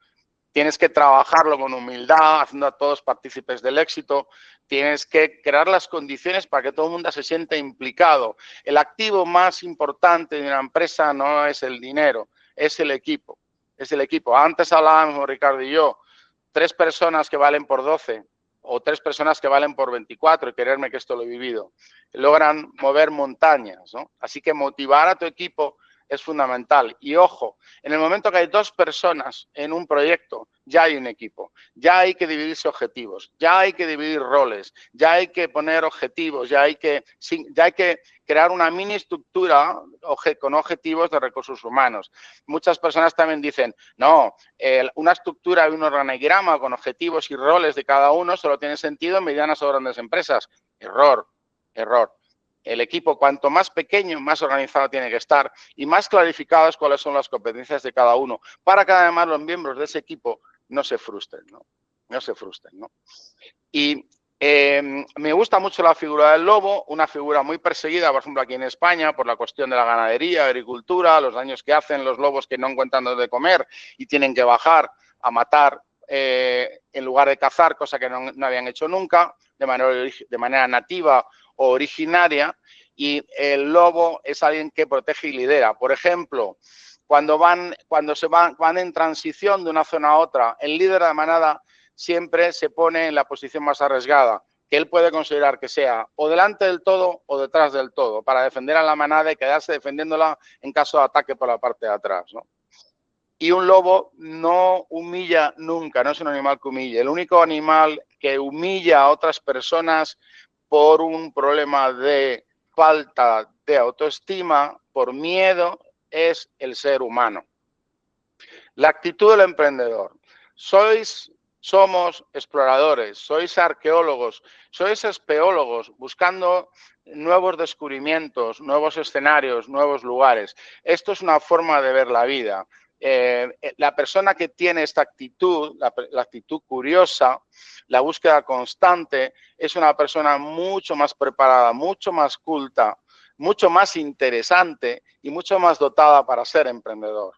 Tienes que trabajarlo con humildad, haciendo a todos partícipes del éxito. Tienes que crear las condiciones para que todo el mundo se sienta implicado. El activo más importante de una empresa no es el dinero, es el equipo. Es el equipo. Antes hablábamos, Ricardo y yo, 3 personas que valen por 12 o 3 personas que valen por 24, y creerme que esto lo he vivido, logran mover montañas, ¿no? Así que motivar a tu equipo es fundamental. Y ojo, en el momento que hay 2 personas en un proyecto, ya hay un equipo, ya hay que dividirse objetivos, ya hay que dividir roles, ya hay que poner objetivos, ya hay que crear una mini estructura con objetivos de recursos humanos. Muchas personas también dicen, no, una estructura y un organigrama con objetivos y roles de cada uno solo tiene sentido en medianas o grandes empresas. Error, error. El equipo, cuanto más pequeño, más organizado tiene que estar y más clarificadas cuáles son las competencias de cada uno, para que además los miembros de ese equipo no se frustren, ¿no? No se frustren, ¿no? Y me gusta mucho la figura del lobo, una figura muy perseguida, por ejemplo, aquí en España, por la cuestión de la ganadería, agricultura, los daños que hacen los lobos que no encuentran dónde comer y tienen que bajar a matar en lugar de cazar, cosa que no habían hecho nunca, de manera nativa o originaria, y el lobo es alguien que protege y lidera. Por ejemplo, cuando van en transición de una zona a otra, el líder de la manada siempre se pone en la posición más arriesgada, que él puede considerar que sea o delante del todo o detrás del todo, para defender a la manada y quedarse defendiéndola en caso de ataque por la parte de atrás, ¿no? Y un lobo no humilla nunca, no es un animal que humille. El único animal que humilla a otras personas por un problema de falta de autoestima, por miedo, es el ser humano. La actitud del emprendedor. Somos exploradores, sois arqueólogos, sois espeólogos, buscando nuevos descubrimientos, nuevos escenarios, nuevos lugares. Esto es una forma de ver la vida. La persona que tiene esta actitud, la actitud curiosa, la búsqueda constante, es una persona mucho más preparada, mucho más culta, mucho más interesante y mucho más dotada para ser emprendedor.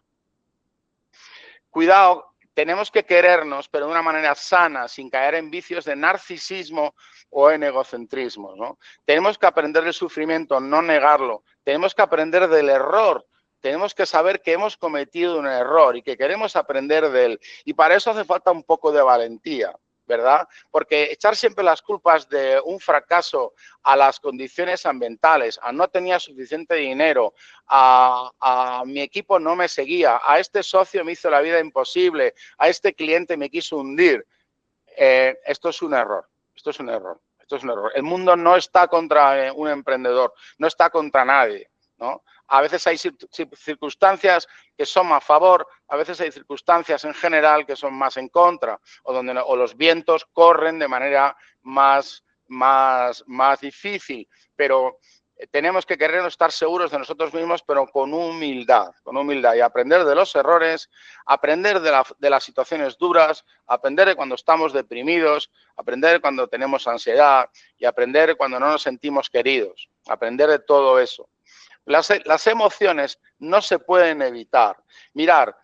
Cuidado, tenemos que querernos, pero de una manera sana, sin caer en vicios de narcisismo o en egocentrismo, ¿no? Tenemos que aprender del sufrimiento, no negarlo. Tenemos que aprender del error. Tenemos que saber que hemos cometido un error y que queremos aprender de él. Y para eso hace falta un poco de valentía, ¿verdad? Porque echar siempre las culpas de un fracaso a las condiciones ambientales, a no tenía suficiente dinero, a mi equipo no me seguía, a este socio me hizo la vida imposible, a este cliente me quiso hundir. Esto es un error, esto es un error. Esto es un error. El mundo no está contra un emprendedor, no está contra nadie, ¿no? A veces hay circunstancias que son a favor, a veces hay circunstancias en general que son más en contra, o los vientos corren de manera más difícil, pero tenemos que querer estar seguros de nosotros mismos, pero con humildad y aprender de los errores, aprender de las situaciones duras, aprender de cuando estamos deprimidos, aprender cuando tenemos ansiedad y aprender cuando no nos sentimos queridos, aprender de todo eso. Las emociones no se pueden evitar. Mirar,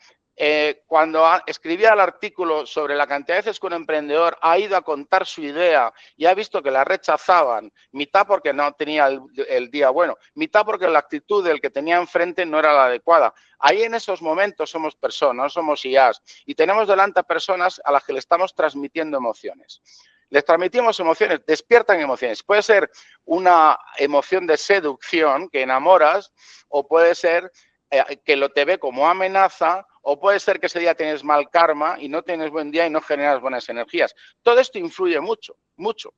cuando escribía el artículo sobre la cantidad de veces que un emprendedor ha ido a contar su idea y ha visto que la rechazaban, mitad porque no tenía el día bueno, mitad porque la actitud del que tenía enfrente no era la adecuada. Ahí en esos momentos somos personas, no somos IAs, y tenemos delante a personas a las que le estamos transmitiendo emociones. Les transmitimos emociones, despiertan emociones. Puede ser una emoción de seducción, que enamoras, o puede ser que lo te ve como amenaza, o puede ser que ese día tienes mal karma y no tienes buen día y no generas buenas energías. Todo esto influye mucho, mucho.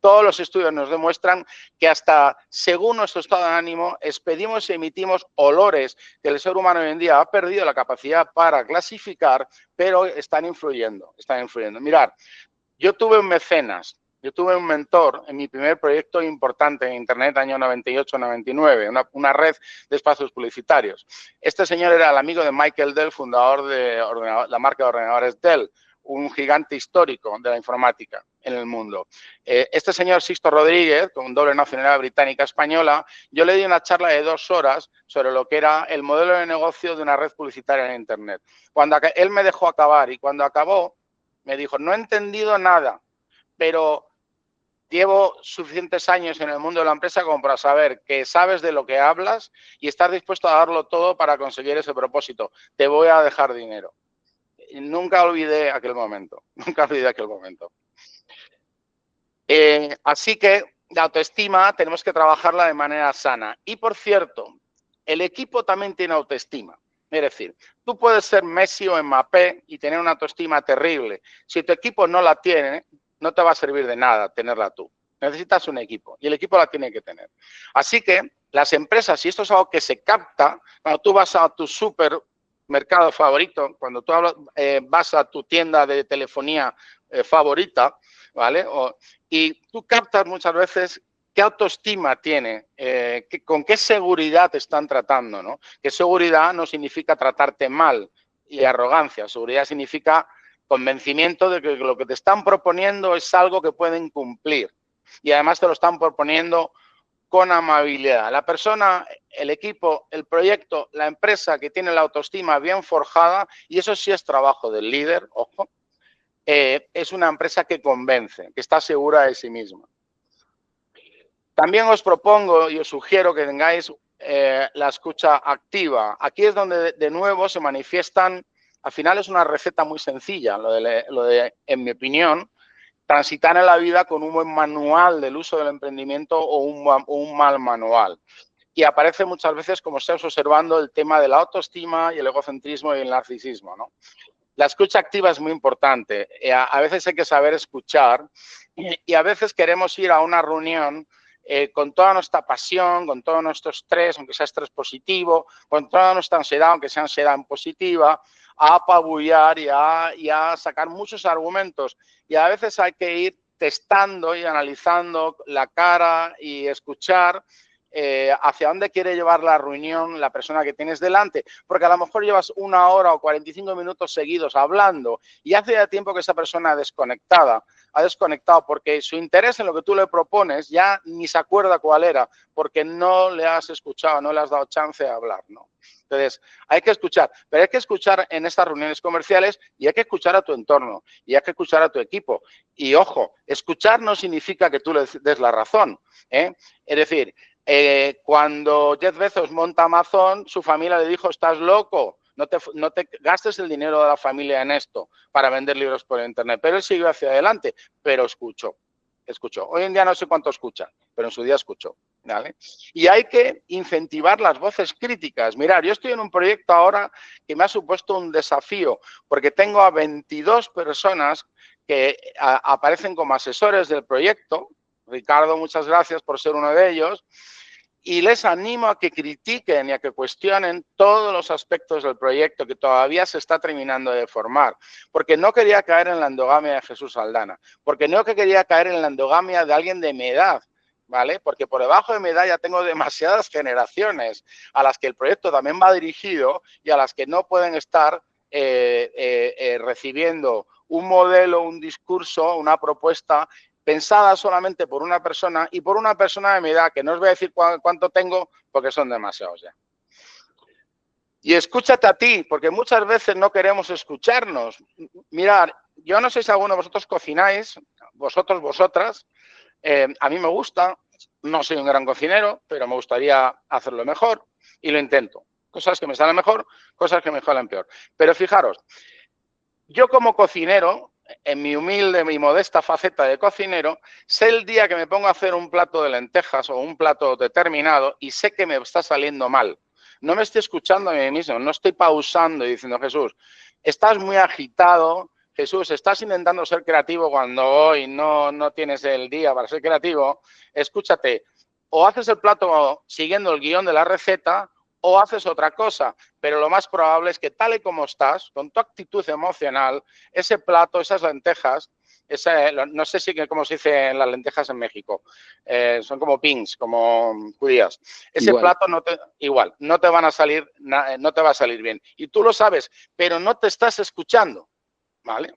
Todos los estudios nos demuestran que hasta según nuestro estado de ánimo expedimos y emitimos olores que el ser humano hoy en día ha perdido la capacidad para clasificar, pero están influyendo, Mirad, yo tuve un mecenas, yo tuve un mentor en mi primer proyecto importante en Internet, año 98-99, una red de espacios publicitarios. Este señor era el amigo de Michael Dell, fundador de la marca de ordenadores Dell, un gigante histórico de la informática en el mundo. Este señor Sixto Rodríguez, con doble nacionalidad británica-española, yo le di una charla de 2 horas sobre lo que era el modelo de negocio de una red publicitaria en Internet. Cuando él me dejó acabar y cuando acabó, me dijo, no he entendido nada, pero llevo suficientes años en el mundo de la empresa como para saber que sabes de lo que hablas y estás dispuesto a darlo todo para conseguir ese propósito. Te voy a dejar dinero. Nunca olvidé aquel momento, así que la autoestima tenemos que trabajarla de manera sana. Y, por cierto, el equipo también tiene autoestima. Es decir, tú puedes ser Messi o Mbappé y tener una autoestima terrible. Si tu equipo no la tiene, no te va a servir de nada tenerla tú. Necesitas un equipo y el equipo la tiene que tener. Así que las empresas, y esto es algo que se capta, cuando tú vas a tu supermercado favorito, cuando tú vas a tu tienda de telefonía favorita, ¿vale? Y tú captas muchas veces qué autoestima tiene, con qué seguridad te están tratando, ¿no? Que seguridad no significa tratarte mal y arrogancia, seguridad significa convencimiento de que lo que te están proponiendo es algo que pueden cumplir y además te lo están proponiendo con amabilidad. La persona, el equipo, el proyecto, la empresa que tiene la autoestima bien forjada, y eso sí es trabajo del líder, ojo, es una empresa que convence, que está segura de sí misma. También os propongo y os sugiero que tengáis la escucha activa. Aquí es donde de nuevo se manifiestan, al final es una receta muy sencilla, lo de en mi opinión, transitar en la vida con un buen manual del uso del emprendimiento o un mal manual. Y aparece muchas veces, como estáis observando, el tema de la autoestima y el egocentrismo y el narcisismo, ¿no? La escucha activa es muy importante. A veces hay que saber escuchar y a veces queremos ir a una reunión con toda nuestra pasión, con todo nuestro estrés, aunque sea estrés positivo, con toda nuestra ansiedad, aunque sea ansiedad positiva, a apabullar y a sacar muchos argumentos. Y a veces hay que ir testando y analizando la cara y escuchar hacia dónde quiere llevar la reunión la persona que tienes delante, porque a lo mejor llevas 1 hora o 45 minutos seguidos hablando y hace ya tiempo que esa persona ha desconectado porque su interés en lo que tú le propones ya ni se acuerda cuál era, porque no le has escuchado, no le has dado chance de hablar, ¿no? Entonces, hay que escuchar, pero hay que escuchar en estas reuniones comerciales y hay que escuchar a tu entorno y hay que escuchar a tu equipo. Y ojo, escuchar no significa que tú le des la razón, ¿eh? Es decir, cuando Jeff Bezos monta Amazon, su familia le dijo, estás loco, no te gastes el dinero de la familia en esto para vender libros por internet. Pero él siguió hacia adelante, pero escuchó. Hoy en día no sé cuánto escucha, pero en su día escuchó, ¿vale? Y hay que incentivar las voces críticas. Mirad, yo estoy en un proyecto ahora que me ha supuesto un desafío, porque tengo a 22 personas que aparecen como asesores del proyecto. Ricardo, muchas gracias por ser uno de ellos. Y les animo a que critiquen y a que cuestionen todos los aspectos del proyecto que todavía se está terminando de formar. Porque no quería caer en la endogamia de Jesús Aldana. Porque no quería caer en la endogamia de alguien de mi edad. ¿Vale? Porque por debajo de mi edad ya tengo demasiadas generaciones a las que el proyecto también va dirigido y a las que no pueden estar recibiendo un modelo, un discurso, una propuesta pensada solamente por una persona y por una persona de mi edad, que no os voy a decir cuánto tengo porque son demasiados ya. Y escúchate a ti, porque muchas veces no queremos escucharnos. Mirad, yo no sé si alguno de vosotros cocináis, vosotras. A mí me gusta, no soy un gran cocinero, pero me gustaría hacerlo mejor y lo intento. Cosas que me salen mejor, cosas que me salen peor. Pero fijaros, yo como cocinero, en mi humilde, mi modesta faceta de cocinero, sé el día que me pongo a hacer un plato de lentejas o un plato determinado y sé que me está saliendo mal. No me estoy escuchando a mí mismo, no estoy pausando y diciendo, Jesús, estás muy agitado, Jesús, estás intentando ser creativo cuando hoy no tienes el día para ser creativo. Escúchate, o haces el plato siguiendo el guión de la receta o haces otra cosa, pero lo más probable es que tal y como estás, con tu actitud emocional, ese plato, esas lentejas, no sé si cómo se dice en las lentejas en México, son como pings, como judías. Ese plato no te van a salir, no te va a salir bien. Y tú lo sabes, pero no te estás escuchando, ¿vale?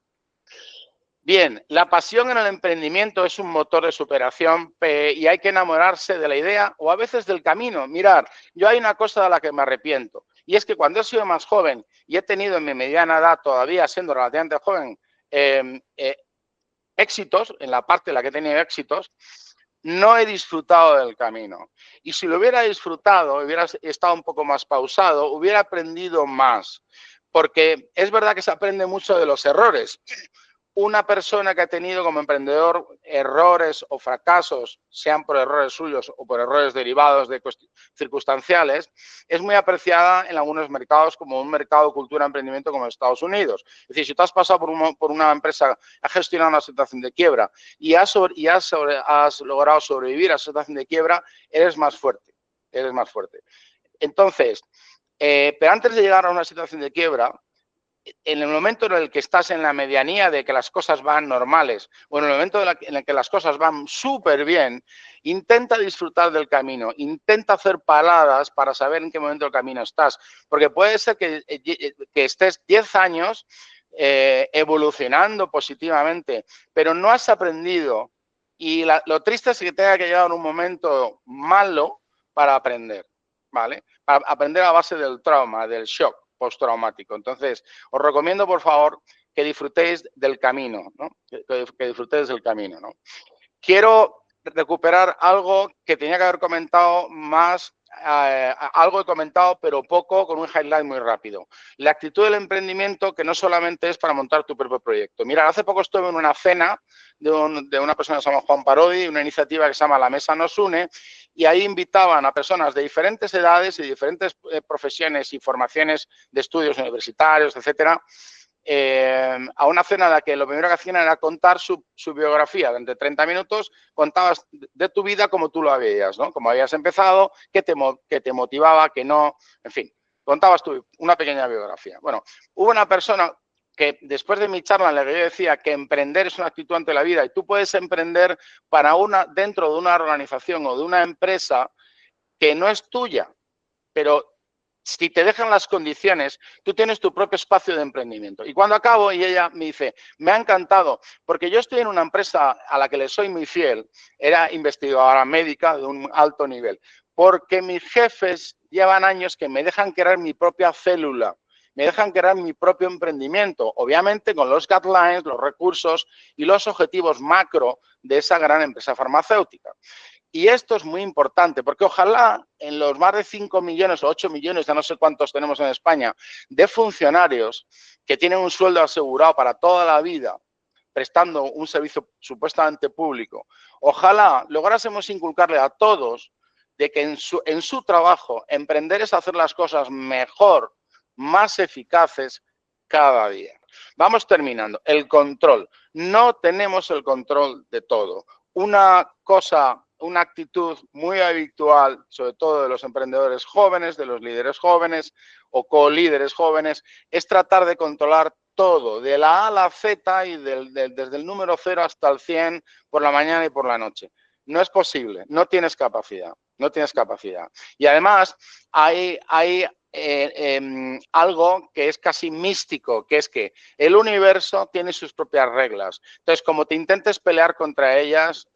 Bien, la pasión en el emprendimiento es un motor de superación y hay que enamorarse de la idea o a veces del camino. Mirad, yo hay una cosa de la que me arrepiento y es que cuando he sido más joven y he tenido en mi mediana edad, todavía siendo relativamente joven, éxitos, en la parte en la que he tenido éxitos, no he disfrutado del camino. Y si lo hubiera disfrutado, hubiera estado un poco más pausado, hubiera aprendido más. Porque es verdad que se aprende mucho de los errores. Una persona que ha tenido como emprendedor errores o fracasos, sean por errores suyos o por errores derivados de circunstanciales, es muy apreciada en algunos mercados como un mercado de cultura de emprendimiento como Estados Unidos. Es decir, si tú has pasado por una empresa, has gestionado una situación de quiebra y has logrado sobrevivir a esa situación de quiebra, eres más fuerte. Eres más fuerte. Entonces, pero antes de llegar a una situación de quiebra, en el momento en el que estás en la medianía de que las cosas van normales o en el momento en el que las cosas van súper bien, intenta disfrutar del camino, intenta hacer paradas para saber en qué momento del camino estás. Porque puede ser que estés 10 años evolucionando positivamente, pero no has aprendido y lo triste es que tenga que llegar un momento malo para aprender, ¿vale? Para aprender a base del trauma, del shock postraumático. Entonces, os recomiendo, por favor, que disfrutéis del camino, ¿no? Que disfrutéis del camino, ¿no? Quiero recuperar algo que tenía que haber comentado más, algo he comentado, pero poco, con un highlight muy rápido. La actitud del emprendimiento que no solamente es para montar tu propio proyecto. Mira, hace poco estuve en una cena de una persona que se llama Juan Parodi, una iniciativa que se llama La Mesa Nos Une, y ahí invitaban a personas de diferentes edades y diferentes profesiones y formaciones de estudios universitarios, etcétera, a una cena en la que lo primero que hacían era contar su biografía. Durante 30 minutos contabas de tu vida como tú lo veías, ¿no? Cómo habías empezado, qué te motivaba, qué no, en fin, contabas tú una pequeña biografía. Bueno, hubo una persona que después de mi charla en la que yo decía que emprender es una actitud ante la vida y tú puedes emprender dentro de una organización o de una empresa que no es tuya, pero si te dejan las condiciones, tú tienes tu propio espacio de emprendimiento. Y cuando acabo, y ella me dice, me ha encantado, porque yo estoy en una empresa a la que le soy muy fiel, era investigadora médica de un alto nivel, porque mis jefes llevan años que me dejan crear mi propia célula, me dejan crear mi propio emprendimiento, obviamente con los guidelines, los recursos y los objetivos macro de esa gran empresa farmacéutica. Y esto es muy importante, porque ojalá en los más de 5 millones o 8 millones, ya no sé cuántos tenemos en España, de funcionarios que tienen un sueldo asegurado para toda la vida, prestando un servicio supuestamente público, ojalá lográsemos inculcarle a todos de que en su trabajo emprender es hacer las cosas mejor, más eficaces cada día. Vamos terminando. El control. No tenemos el control de todo. Una cosa, una actitud muy habitual, sobre todo de los emprendedores jóvenes, de los líderes jóvenes o co-líderes jóvenes, es tratar de controlar todo, de la A a la Z y desde el número 0 hasta el 100 por la mañana y por la noche. No es posible, no tienes capacidad, no tienes capacidad. Y además hay algo que es casi místico, que es que el universo tiene sus propias reglas. Entonces, como te intentes pelear contra ellas,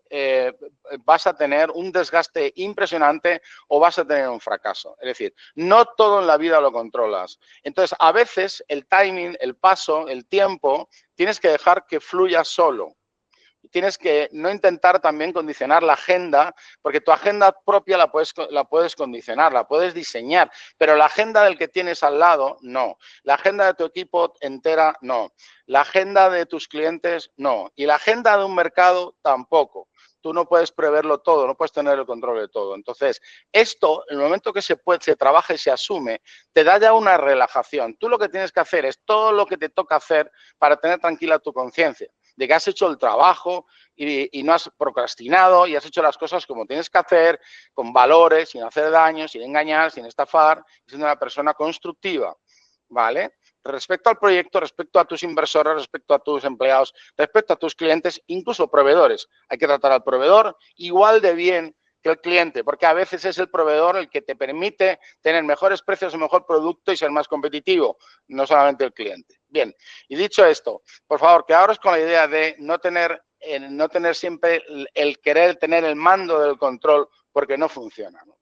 vas a tener un desgaste impresionante o vas a tener un fracaso. Es decir, no todo en la vida lo controlas. Entonces, a veces el timing, el paso, el tiempo, tienes que dejar que fluya solo. Tienes que no intentar también condicionar la agenda, porque tu agenda propia la puedes condicionar, la puedes diseñar, pero la agenda del que tienes al lado, no. La agenda de tu equipo entera, no. La agenda de tus clientes, no. Y la agenda de un mercado, tampoco. Tú no puedes preverlo todo, no puedes tener el control de todo. Entonces, esto, en el momento que se trabaja y se asume, te da ya una relajación. Tú lo que tienes que hacer es todo lo que te toca hacer para tener tranquila tu conciencia, de que has hecho el trabajo y no has procrastinado y has hecho las cosas como tienes que hacer, con valores, sin hacer daño, sin engañar, sin estafar, siendo una persona constructiva, ¿vale? Respecto al proyecto, respecto a tus inversores, respecto a tus empleados, respecto a tus clientes, incluso proveedores. Hay que tratar al proveedor igual de bien que el cliente, porque a veces es el proveedor el que te permite tener mejores precios, un mejor producto y ser más competitivo, no solamente el cliente. Bien, y dicho esto, por favor, quedaros con la idea de no tener siempre el querer tener el mando del control, porque no funciona, ¿no?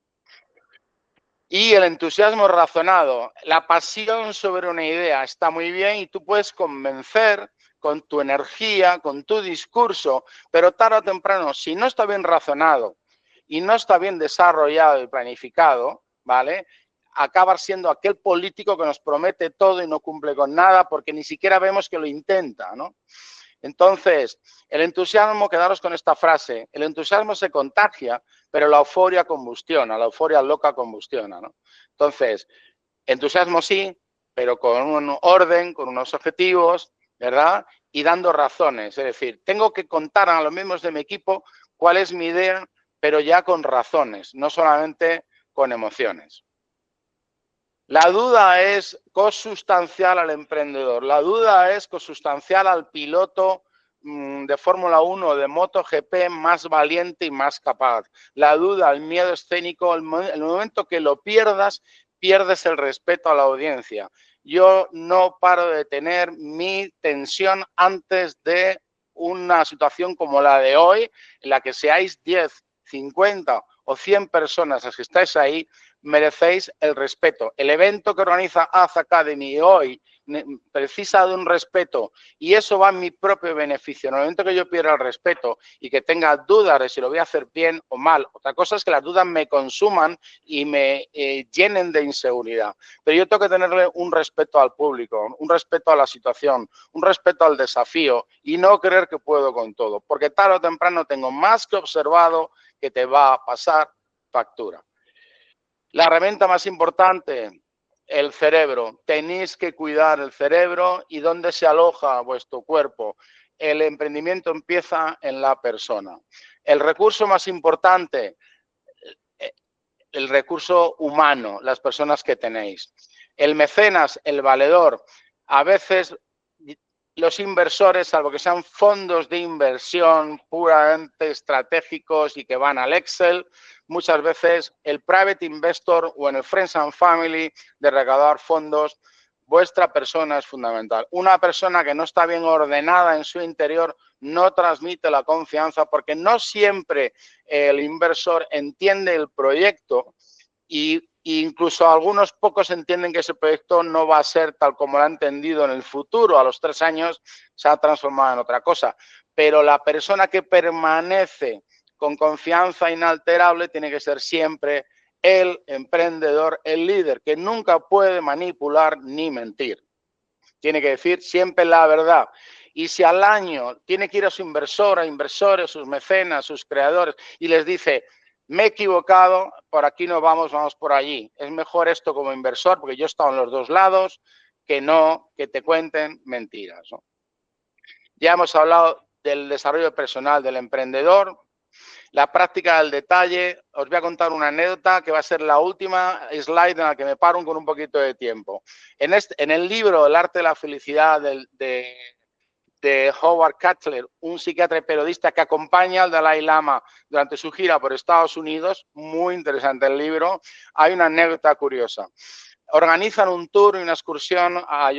Y el entusiasmo razonado, la pasión sobre una idea está muy bien y tú puedes convencer con tu energía, con tu discurso, pero tarde o temprano, si no está bien razonado y no está bien desarrollado y planificado, ¿vale? Acabas siendo aquel político que nos promete todo y no cumple con nada porque ni siquiera vemos que lo intenta, ¿no? Entonces, el entusiasmo, quedaros con esta frase, el entusiasmo se contagia, pero la euforia combustiona, la euforia loca combustiona, ¿no? Entonces, entusiasmo sí, pero con un orden, con unos objetivos, ¿verdad? Y dando razones, es decir, tengo que contar a los miembros de mi equipo cuál es mi idea, pero ya con razones, no solamente con emociones. La duda es consustancial al emprendedor, la duda es consustancial al piloto de Fórmula 1 o de MotoGP más valiente y más capaz. La duda, el miedo escénico, el momento que lo pierdas, pierdes el respeto a la audiencia. Yo no paro de tener mi tensión antes de una situación como la de hoy, en la que seáis 10, 50 o 100 personas las que estáis ahí, merecéis el respeto. El evento que organiza Az Academy hoy precisa de un respeto y eso va en mi propio beneficio. En el momento que yo pierda el respeto y que tenga dudas de si lo voy a hacer bien o mal, otra cosa es que las dudas me consuman y me llenen de inseguridad. Pero yo tengo que tenerle un respeto al público, un respeto a la situación, un respeto al desafío y no creer que puedo con todo, porque tarde o temprano tengo más que observado que te va a pasar factura. La herramienta más importante, el cerebro. Tenéis que cuidar el cerebro y dónde se aloja vuestro cuerpo. El emprendimiento empieza en la persona. El recurso más importante, el recurso humano, las personas que tenéis. El mecenas, el valedor. A veces los inversores, salvo que sean fondos de inversión puramente estratégicos y que van al Excel, muchas veces el private investor o en el Friends and Family de recaudar fondos, vuestra persona es fundamental. Una persona que no está bien ordenada en su interior no transmite la confianza porque no siempre el inversor entiende el proyecto y incluso algunos pocos entienden que ese proyecto no va a ser tal como lo ha entendido en el futuro. A los 3 años se ha transformado en otra cosa. Pero la persona que permanece con confianza inalterable tiene que ser siempre el emprendedor, el líder, que nunca puede manipular ni mentir. Tiene que decir siempre la verdad. Y si al año tiene que ir a su inversor, a inversores, sus mecenas, sus creadores, y les dice, me he equivocado, por aquí no vamos, vamos por allí. Es mejor esto como inversor, porque yo he estado en los dos lados, que te cuenten mentiras, ¿no? Ya hemos hablado del desarrollo personal del emprendedor, la práctica del detalle. Os voy a contar una anécdota que va a ser la última slide en la que me paro con un poquito de tiempo. En el libro El arte de la felicidad de Howard Cutler, un psiquiatra y periodista que acompaña al Dalai Lama durante su gira por Estados Unidos, muy interesante el libro, hay una anécdota curiosa. Organizan un tour y una excursión a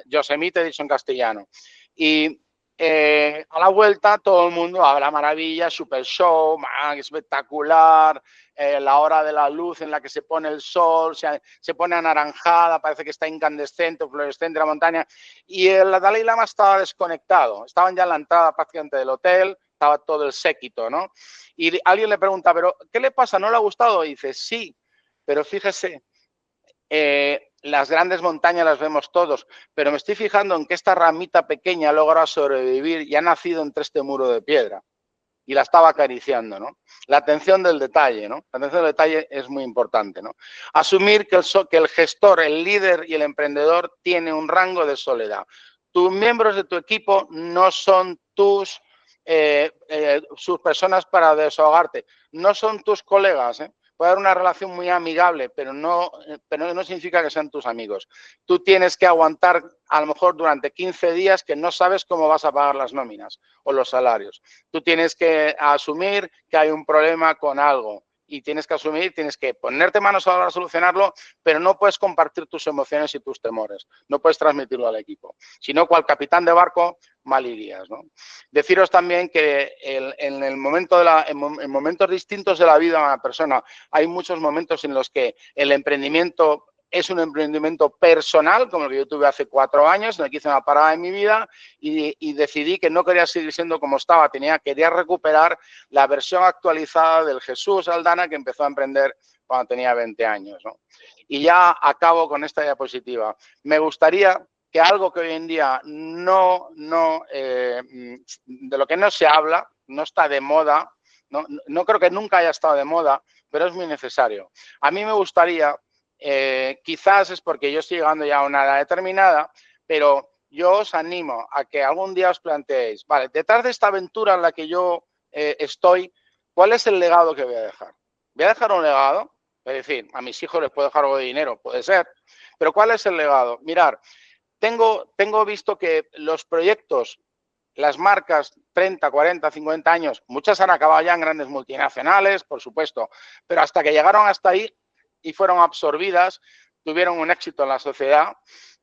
Yosemite, dicho en castellano, y a la vuelta todo el mundo habla maravilla, super show, man, espectacular, la hora de la luz en la que se pone el sol, se pone anaranjada, parece que está incandescente, fluorescente la montaña, y el Dalai Lama estaba desconectado, estaban ya en la entrada prácticamente del hotel, estaba todo el séquito, ¿no? Y alguien le pregunta, ¿pero qué le pasa? ¿No le ha gustado? Y dice, sí, pero fíjese, las grandes montañas las vemos todos, pero me estoy fijando en que esta ramita pequeña ha logrado sobrevivir y ha nacido entre este muro de piedra. Y la estaba acariciando, ¿no? La atención del detalle, ¿no? La atención del detalle es muy importante, ¿no? Asumir que el gestor, el líder y el emprendedor tiene un rango de soledad. Tus miembros de tu equipo no son sus personas para desahogarte, no son tus colegas, ¿eh? Puede haber una relación muy amigable, pero no significa que sean tus amigos. Tú tienes que aguantar a lo mejor durante 15 días que no sabes cómo vas a pagar las nóminas o los salarios. Tú tienes que asumir que hay un problema con algo y tienes que ponerte manos a la obra a solucionarlo, pero no puedes compartir tus emociones y tus temores. No puedes transmitirlo al equipo. Si no, cual capitán de barco, mal irías, ¿no? Deciros también que en momentos distintos de la vida de una persona hay muchos momentos en los que el emprendimiento es un emprendimiento personal, como el que yo tuve hace 4 años, en el que hice una parada en mi vida y decidí que no quería seguir siendo como estaba, quería recuperar la versión actualizada del Jesús Aldana que empezó a emprender cuando tenía 20 años, ¿no? Y ya acabo con esta diapositiva. Me gustaría que algo que hoy en día de lo que no se habla, no está de moda, no creo que nunca haya estado de moda, pero es muy necesario. A mí me gustaría, quizás es porque yo estoy llegando ya a una edad determinada, pero yo os animo a que algún día os planteéis, vale, detrás de esta aventura en la que yo estoy, ¿cuál es el legado que voy a dejar? ¿Voy a dejar un legado? Es decir, a mis hijos les puedo dejar algo de dinero, puede ser, pero ¿cuál es el legado? Mirar, tengo visto que los proyectos, las marcas 30, 40, 50 años, muchas han acabado ya en grandes multinacionales, por supuesto, pero hasta que llegaron hasta ahí y fueron absorbidas, tuvieron un éxito en la sociedad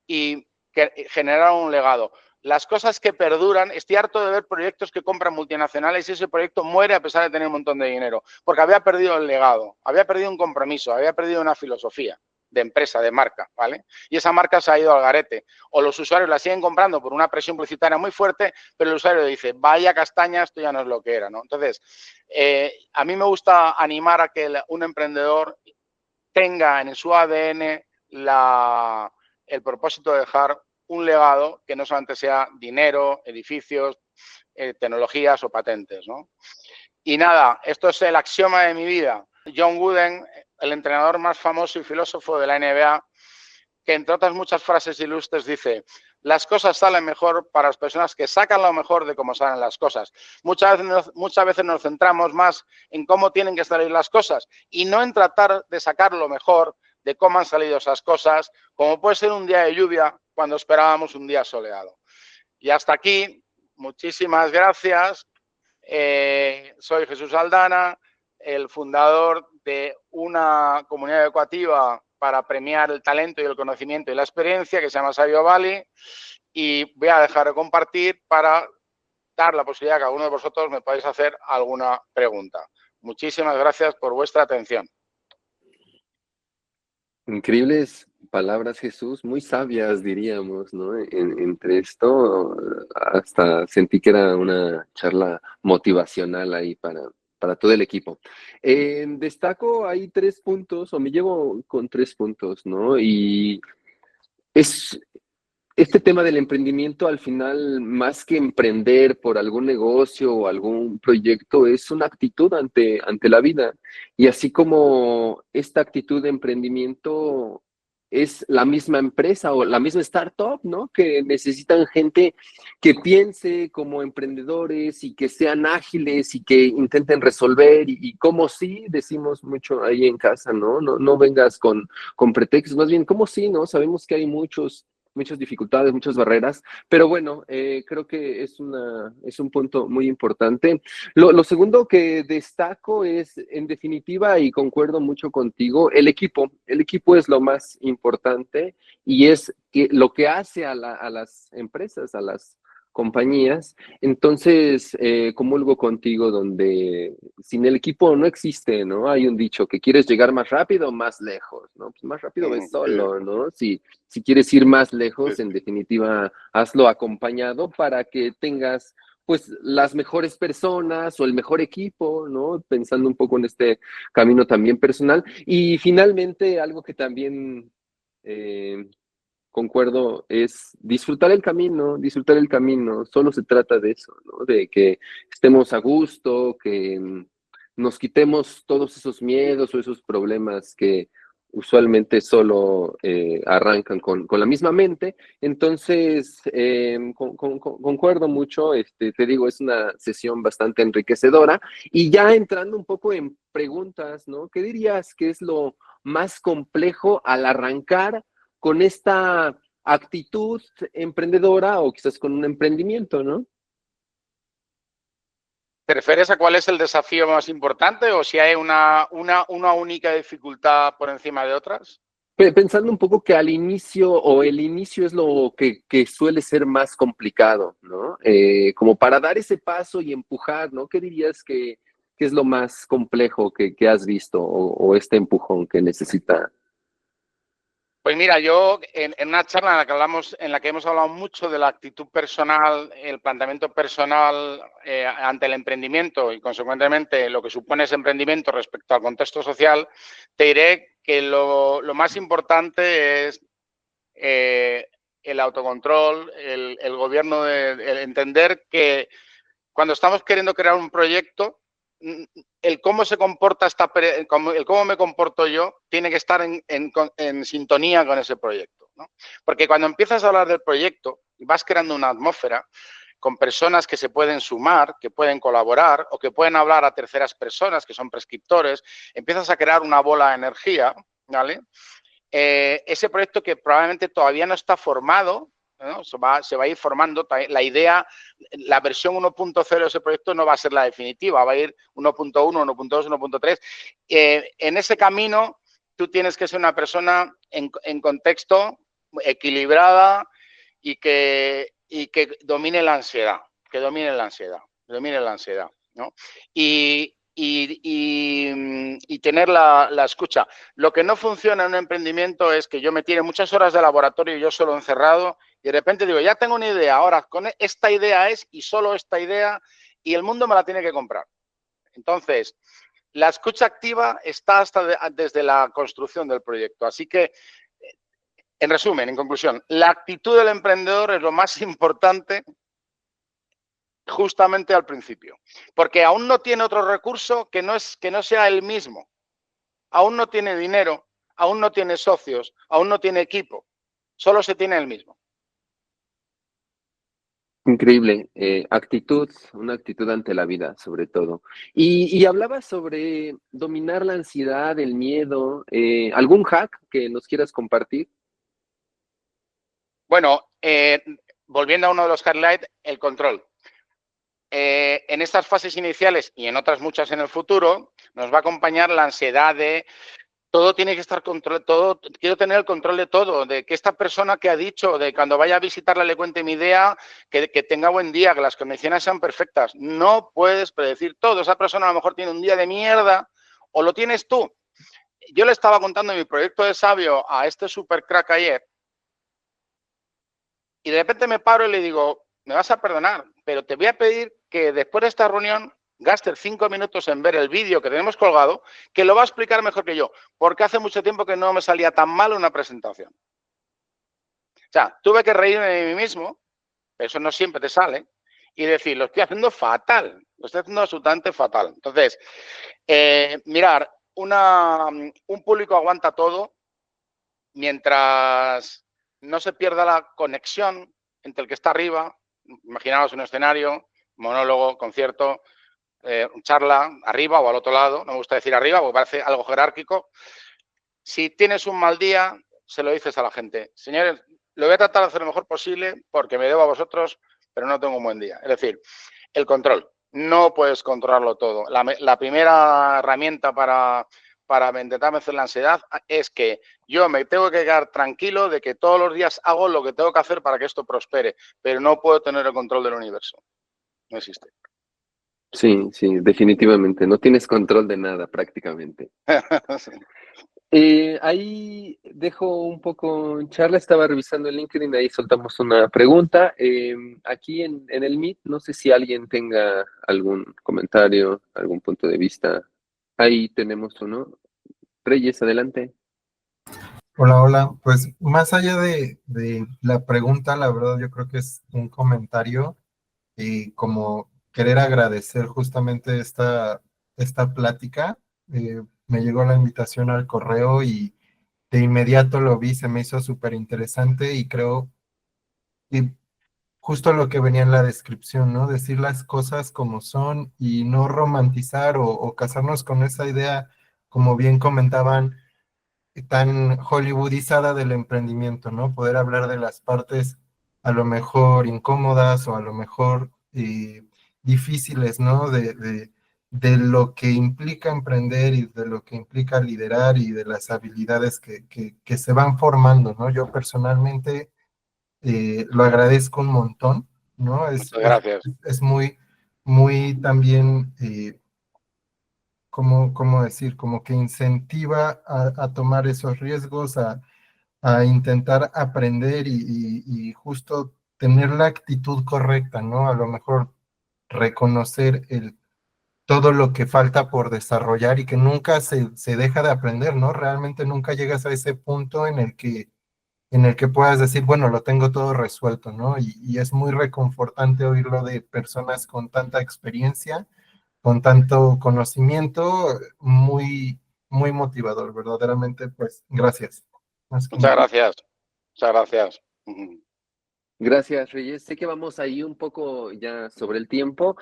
y que generaron un legado. Las cosas que perduran, estoy harto de ver proyectos que compran multinacionales y ese proyecto muere a pesar de tener un montón de dinero, porque había perdido el legado, había perdido un compromiso, había perdido una filosofía de empresa, de marca, ¿vale? Y esa marca se ha ido al garete. O los usuarios la siguen comprando por una presión publicitaria muy fuerte, pero el usuario dice, vaya castaña, esto ya no es lo que era, ¿no? Entonces, a mí me gusta animar a que un emprendedor tenga en su ADN el propósito de dejar un legado que no solamente sea dinero, edificios, tecnologías o patentes, ¿no? Y nada, esto es el axioma de mi vida. John Wooden, el entrenador más famoso y filósofo de la NBA, que entre otras muchas frases ilustres dice, las cosas salen mejor para las personas que sacan lo mejor de cómo salen las cosas. Muchas veces nos centramos más en cómo tienen que salir las cosas y no en tratar de sacar lo mejor de cómo han salido esas cosas, como puede ser un día de lluvia cuando esperábamos un día soleado. Y hasta aquí, muchísimas gracias. Soy Jesús Aldana, el fundador de una comunidad educativa para premiar el talento y el conocimiento y la experiencia que se llama Sabio Valley, y voy a dejar de compartir para dar la posibilidad que alguno de vosotros me podáis hacer alguna pregunta. Muchísimas gracias por vuestra atención. Increíbles palabras, Jesús, muy sabias, diríamos, ¿no? Entre esto, hasta sentí que era una charla motivacional ahí para todo el equipo. Destaco ahí 3 puntos, o me llevo con 3 puntos, ¿no? Y es este tema del emprendimiento, al final, más que emprender por algún negocio o algún proyecto, es una actitud ante la vida. Y así como esta actitud de emprendimiento es la misma empresa o la misma startup, ¿no? Que necesitan gente que piense como emprendedores y que sean ágiles y que intenten resolver y como sí, decimos mucho ahí en casa, ¿no? No vengas con pretextos, más bien, como sí, ¿no? Sabemos que hay muchas dificultades, muchas barreras, pero bueno, creo que es un punto muy importante. Lo segundo que destaco es, en definitiva, y concuerdo mucho contigo, el equipo. El equipo es lo más importante y es lo que hace a las empresas, a las compañías. Entonces, comulgo contigo donde sin el equipo no existe, ¿no? Hay un dicho que quieres llegar más rápido o más lejos, ¿no? Pues más rápido ves Sí, solo, ¿no? Si quieres ir más sí, lejos, en sí. definitiva, hazlo acompañado para que tengas pues las mejores personas o el mejor equipo, ¿no? Pensando un poco en este camino también personal. Y finalmente, algo que también eh, concuerdo es disfrutar el camino, solo se trata de eso, ¿no? De que estemos a gusto, que nos quitemos todos esos miedos o esos problemas que usualmente solo arrancan con la misma mente. Entonces, concuerdo mucho, te digo, es una sesión bastante enriquecedora. Y ya entrando un poco en preguntas, ¿no? ¿Qué dirías que es lo más complejo al arrancar con esta actitud emprendedora o quizás con un emprendimiento, ¿no? ¿Te refieres a cuál es el desafío más importante o si hay una única dificultad por encima de otras? Pensando un poco que al inicio o el inicio es lo que suele ser más complicado, ¿no? Como para dar ese paso y empujar, ¿no? ¿Qué dirías que es lo más complejo que has visto o este empujón que necesita? Pues mira, yo en una charla en la que hablamos, en la que hemos hablado mucho de la actitud personal, el planteamiento personal ante el emprendimiento y consecuentemente lo que supone ese emprendimiento respecto al contexto social, te diré que lo más importante es el autocontrol, el gobierno, el entender que cuando estamos queriendo crear un proyecto, el cómo se comporta el cómo me comporto yo tiene que estar en sintonía con ese proyecto, ¿no? Porque cuando empiezas a hablar del proyecto, vas creando una atmósfera con personas que se pueden sumar, que pueden colaborar o que pueden hablar a terceras personas que son prescriptores, empiezas a crear una bola de energía, ¿vale? Ese proyecto que probablemente todavía no está formado, ¿no? Se va a ir formando. La idea, la versión 1.0 de ese proyecto no va a ser la definitiva, va a ir 1.1, 1.2, 1.3. En ese camino, tú tienes que ser una persona en contexto equilibrada y que domine la ansiedad, que domine la ansiedad, domine la ansiedad, ¿no? Y tener la escucha. Lo que no funciona en un emprendimiento es que yo me tire muchas horas de laboratorio y yo solo encerrado y de repente digo, ya tengo una idea, ahora con esta idea es y solo esta idea y el mundo me la tiene que comprar. Entonces, la escucha activa está desde la construcción del proyecto. Así que, en resumen, en conclusión, la actitud del emprendedor es lo más importante justamente al principio, porque aún no tiene otro recurso que no sea el mismo. Aún no tiene dinero, aún no tiene socios, aún no tiene equipo, solo se tiene el mismo. Increíble, actitud, una actitud ante la vida, sobre todo. Y hablabas sobre dominar la ansiedad, el miedo, ¿algún hack que nos quieras compartir? Bueno, volviendo a uno de los highlights, el control. En estas fases iniciales y en otras muchas en el futuro, nos va a acompañar la ansiedad de todo tiene que estar control, todo, quiero tener el control de todo, de que esta persona que ha dicho, de cuando vaya a visitarla le cuente mi idea, que tenga buen día, que las condiciones sean perfectas. No puedes predecir todo. Esa persona a lo mejor tiene un día de mierda o lo tienes tú. Yo le estaba contando mi proyecto de sabio a este super crack ayer y de repente me paro y le digo, me vas a perdonar, pero te voy a pedir que después de esta reunión gastes 5 minutos en ver el vídeo que tenemos colgado, que lo va a explicar mejor que yo, porque hace mucho tiempo que no me salía tan mal una presentación. O sea, tuve que reírme de mí mismo, pero eso no siempre te sale, y decir, lo estoy haciendo fatal, lo estoy haciendo absolutamente fatal. Entonces, mirar, un público aguanta todo, mientras no se pierda la conexión entre el que está arriba, imaginaos un escenario, monólogo, concierto, charla, arriba o al otro lado, no me gusta decir arriba porque parece algo jerárquico. Si tienes un mal día, se lo dices a la gente. Señores, lo voy a tratar de hacer lo mejor posible porque me debo a vosotros, pero no tengo un buen día. Es decir, el control. No puedes controlarlo todo. La primera herramienta para intentar vencer la ansiedad es que yo me tengo que quedar tranquilo de que todos los días hago lo que tengo que hacer para que esto prospere, pero no puedo tener el control del universo. No existe. Sí, sí, definitivamente. No tienes control de nada prácticamente. Sí. Ahí dejo un poco charla, estaba revisando el LinkedIn, ahí soltamos una pregunta. Aquí en el Meet, no sé si alguien tenga algún comentario, algún punto de vista. Ahí tenemos uno. Reyes, adelante. Hola, hola. Pues más allá de la pregunta, la verdad yo creo que es un comentario y como querer agradecer justamente esta plática. Me llegó la invitación al correo y de inmediato lo vi, se me hizo súper interesante y creo que justo lo que venía en la descripción, ¿no? Decir las cosas como son y no romantizar o casarnos con esa idea, como bien comentaban tan hollywoodizada del emprendimiento, ¿no? Poder hablar de las partes a lo mejor incómodas o a lo mejor difíciles, ¿no? De lo que implica emprender y de lo que implica liderar y de las habilidades que se van formando, ¿no? Yo personalmente lo agradezco un montón, ¿no? Muchas gracias. Es muy, muy también ¿cómo decir? Como que incentiva a tomar esos riesgos, a intentar aprender y justo tener la actitud correcta, ¿no? A lo mejor reconocer todo lo que falta por desarrollar y que nunca se deja de aprender, ¿no? Realmente nunca llegas a ese punto en el que puedas decir, bueno, lo tengo todo resuelto, ¿no? Y es muy reconfortante oírlo de personas con tanta experiencia, con tanto conocimiento, muy, muy motivador, verdaderamente, pues, gracias. Más que Muchas nada. gracias. Muchas gracias. Gracias, Reyes. Sé que vamos ahí un poco ya sobre el tiempo.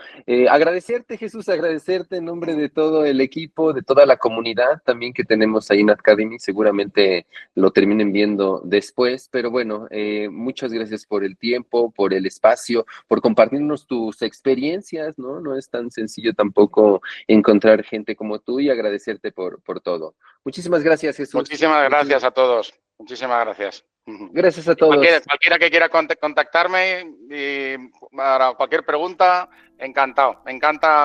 Agradecerte, Jesús, agradecerte en nombre de todo el equipo, de toda la comunidad también que tenemos ahí en Academy. Seguramente lo terminen viendo después, pero bueno, muchas gracias por el tiempo, por el espacio, por compartirnos tus experiencias, ¿no? No es tan sencillo tampoco encontrar gente como tú y agradecerte por todo. Muchísimas gracias, Jesús. Muchísimas gracias a todos. Muchísimas gracias. Gracias a Y cualquiera, todos. cualquiera que quiera contactarme y para cualquier pregunta, encantado. Me encanta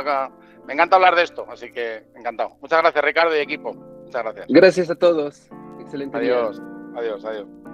hablar de esto, así que encantado. Muchas gracias, Ricardo y equipo. Muchas gracias. Gracias a todos. Excelente día. Adiós, adiós, adiós.